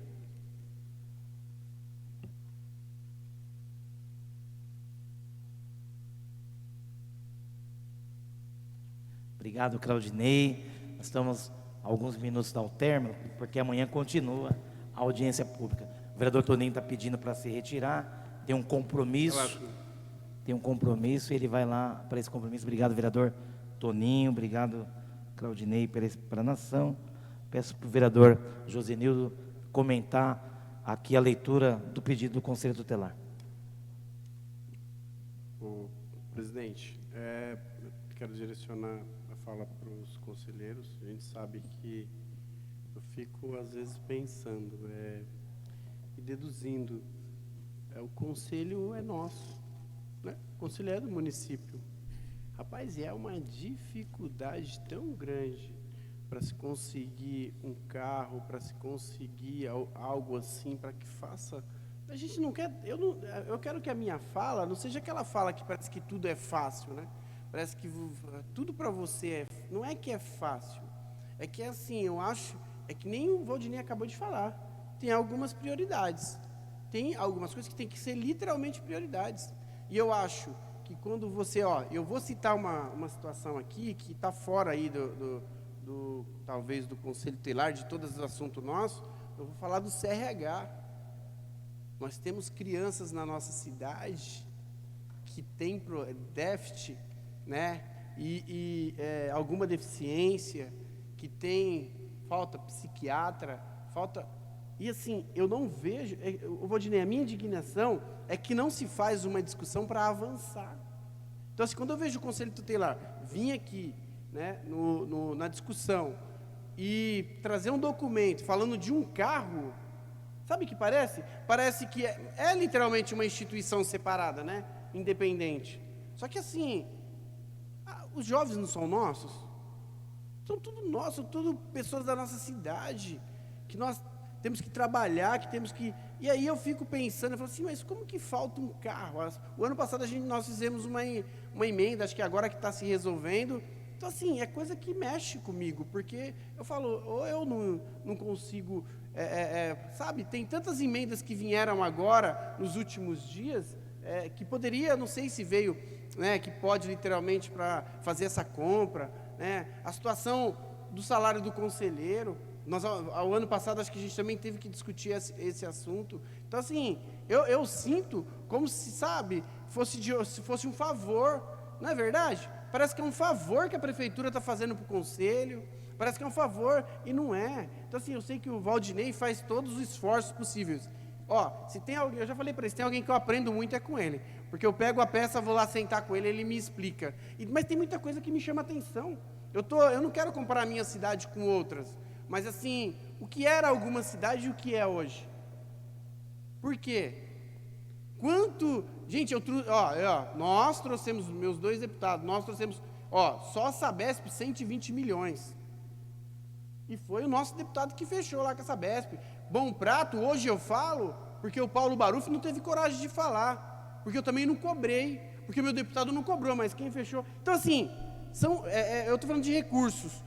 Obrigado, Claudinei. Nós estamos a alguns minutos ao término, porque amanhã continua a audiência pública. O vereador Toninho está pedindo para se retirar, tem um compromisso. Tem um compromisso e ele vai lá para esse compromisso. Obrigado, vereador Toninho. Obrigado, Claudinei, pela explanação. Peço para o vereador Josenildo comentar aqui a leitura do pedido do Conselho Tutelar. Presidente, quero direcionar a fala para os conselheiros. A gente sabe que eu fico, às vezes, pensando e deduzindo. O conselho é nosso, né? O conselho é do município. Rapaz, é uma dificuldade tão grande para se conseguir um carro, para se conseguir algo assim, para que faça... A gente não quer... Eu quero que a minha fala não seja aquela fala que parece que tudo é fácil, né? Parece que tudo para você não é que é fácil, é que assim, eu acho, é que nem o Valdinei acabou de falar, tem algumas prioridades, tem algumas coisas que tem que ser literalmente prioridades, e eu acho que quando você, eu vou citar uma situação aqui, que está fora aí talvez do Conselho Tutelar, de todos os assuntos nossos, eu vou falar do CRH. Nós temos crianças na nossa cidade que têm déficit, né, alguma deficiência, que tem falta psiquiatra, falta... E assim, eu não vejo... Valdinei, a minha indignação é que não se faz uma discussão para avançar. Então, assim, quando eu vejo o Conselho Tutelar vir aqui, né, na discussão e trazer um documento falando de um carro, sabe o que parece? Parece que é literalmente uma instituição separada, né, independente. Só que assim... Os jovens não são nossos? São tudo nossos, são tudo pessoas da nossa cidade, que nós temos que trabalhar, que temos que... E aí eu fico pensando, eu falo assim, mas como que falta um carro? O ano passado nós fizemos uma emenda, acho que agora que está se resolvendo. Então assim, é coisa que mexe comigo, porque eu falo, ou eu não consigo, sabe, tem tantas emendas que vieram agora, nos últimos dias, que poderia, não sei se veio... né, que pode literalmente para fazer essa compra, né, a situação do salário do conselheiro, ao ano passado acho que a gente também teve que discutir esse assunto. Então assim, eu sinto como se, sabe, se fosse um favor, não é verdade? Parece que é um favor que a prefeitura está fazendo para o conselho, parece que é um favor e não é. Então assim, eu sei que o Valdinei faz todos os esforços possíveis. Se tem alguém, eu já falei para ele, se tem alguém que eu aprendo muito é com ele, porque eu pego a peça, vou lá sentar com ele, ele me explica. Mas tem muita coisa que me chama atenção. Eu não quero comparar a minha cidade com outras, mas assim, o que era alguma cidade e o que é hoje? Por quê? Gente, nós trouxemos, meus 2 deputados, nós trouxemos, só a Sabesp 120 milhões. E foi o nosso deputado que fechou lá com a Sabesp. Bom Prato, hoje eu falo, porque o Paulo Baruf não teve coragem de falar, porque eu também não cobrei, porque o meu deputado não cobrou, mas quem fechou? Então, assim, eu estou falando de recursos.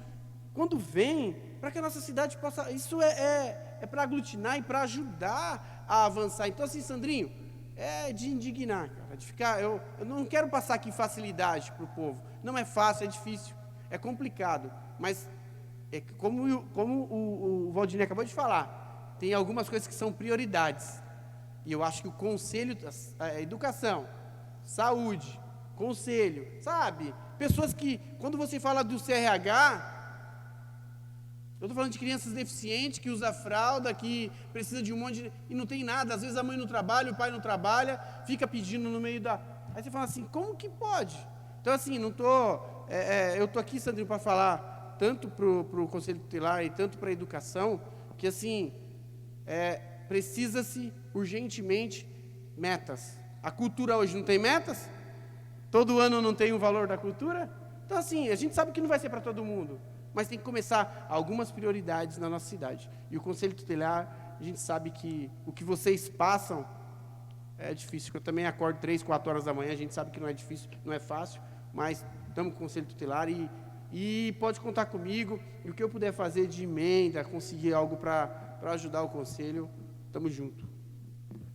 Quando vem, para que a nossa cidade possa... Isso é para aglutinar e para ajudar a avançar. Então, assim, Sandrinho, é de indignar, cara, de ficar... Eu não quero passar aqui facilidade para o povo. Não é fácil, é difícil, é complicado. Mas, como o Valdinei acabou de falar, tem algumas coisas que são prioridades. E eu acho que o conselho, a educação, saúde, conselho, sabe? Pessoas que, quando você fala do CRH... Eu estou falando de crianças deficientes, que usa fralda, que precisa de um monte de... E não tem nada, às vezes a mãe não trabalha, o pai não trabalha, fica pedindo no meio da... Aí você fala assim, como que pode? Então, assim, não estou... eu estou aqui, Sandrinho, para falar tanto para o Conselho Tutelar e tanto para a educação, que, assim, precisa-se urgentemente metas. A cultura hoje não tem metas? Todo ano não tem o valor da cultura? Então, assim, a gente sabe que não vai ser para todo mundo, mas tem que começar algumas prioridades na nossa cidade. E o Conselho Tutelar, a gente sabe que o que vocês passam é difícil. Eu também acordo 3, 4 horas da manhã, a gente sabe que não é difícil, não é fácil, mas estamos com o Conselho Tutelar e pode contar comigo. E o que eu puder fazer de emenda, conseguir algo para ajudar o Conselho, estamos juntos.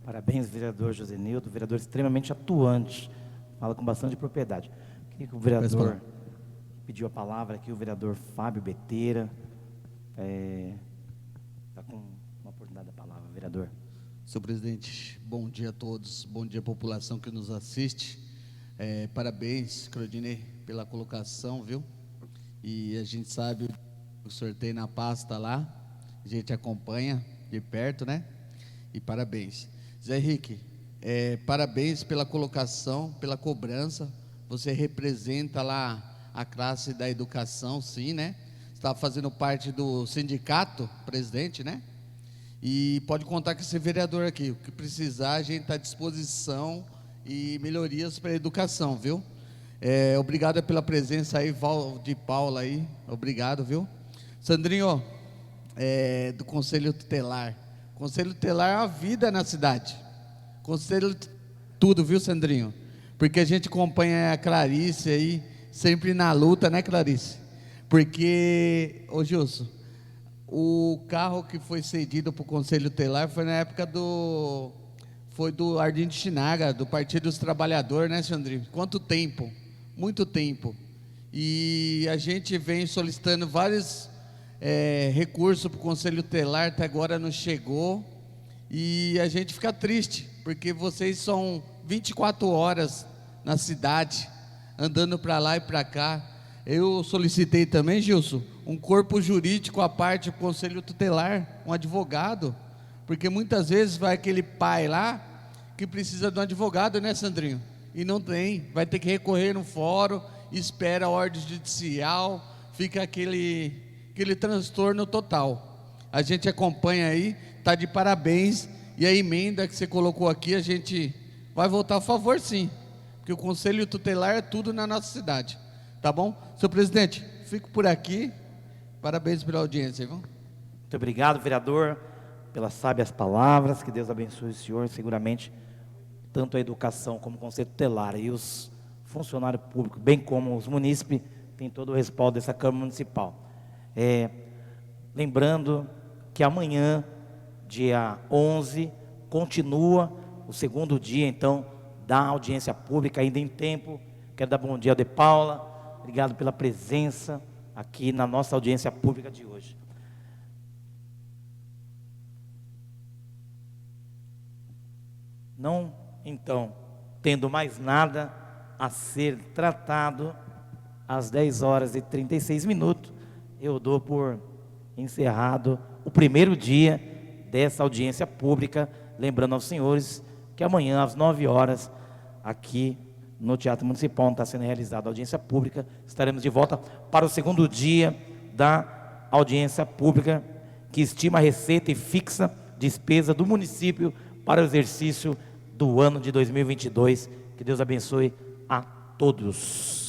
Parabéns, vereador Josenildo, vereador extremamente atuante, fala com bastante propriedade. Queria que o vereador... Pediu a palavra aqui o vereador Fábio Beteira. Está com uma oportunidade da palavra, vereador. Senhor presidente, bom dia a todos, bom dia à população que nos assiste. Parabéns, Claudinei, pela colocação, viu? E a gente sabe o sorteio na pasta lá, a gente acompanha de perto, né? E parabéns. Zé Henrique, parabéns pela colocação, pela cobrança. Você representa lá a classe da educação, sim, né? Está fazendo parte do sindicato, presidente, né? E pode contar com esse vereador aqui. O que precisar, a gente está à disposição e melhorias para a educação, viu? Obrigado pela presença aí, Valdir Paula aí. Obrigado, viu? Sandrinho, do Conselho Tutelar. Conselho Tutelar é uma vida na cidade. Conselho tudo, viu, Sandrinho? Porque a gente acompanha a Clarice aí, sempre na luta, né, Clarice? Porque, Gilson, o carro que foi cedido para o Conselho Tutelar foi na época do Ardim de Chinaga, do Partido dos Trabalhadores, né, Sandrinho? Quanto tempo? Muito tempo. E a gente vem solicitando vários recursos para o Conselho Tutelar, até agora não chegou. E a gente fica triste, porque vocês são 24 horas na cidade, andando para lá e para cá. Eu solicitei também, Gilson, um corpo jurídico à parte do Conselho Tutelar, um advogado, porque muitas vezes vai aquele pai lá que precisa de um advogado, né, Sandrinho? E não tem, vai ter que recorrer no fórum, espera a ordem judicial, fica aquele transtorno total. A gente acompanha aí, está de parabéns, e a emenda que você colocou aqui, a gente vai votar a favor, sim, porque o Conselho Tutelar é tudo na nossa cidade, tá bom? Senhor presidente, fico por aqui, parabéns pela audiência, viu? Muito obrigado, vereador, pelas sábias palavras, que Deus abençoe o senhor, seguramente, tanto a educação como o Conselho Tutelar e os funcionários públicos, bem como os munícipes, têm todo o respaldo dessa Câmara Municipal. Lembrando que amanhã, dia 11, continua o segundo dia, então, da audiência pública, ainda em tempo. Quero dar bom dia ao De Paula, obrigado pela presença aqui na nossa audiência pública de hoje. Não, então, tendo mais nada a ser tratado, às 10 horas e 36 minutos, eu dou por encerrado o primeiro dia dessa audiência pública, lembrando aos senhores que amanhã, às 9 horas, aqui no Teatro Municipal, onde está sendo realizada a audiência pública, estaremos de volta para o segundo dia da audiência pública, que estima a receita e fixa despesa do município para o exercício do ano de 2022. Que Deus abençoe a todos.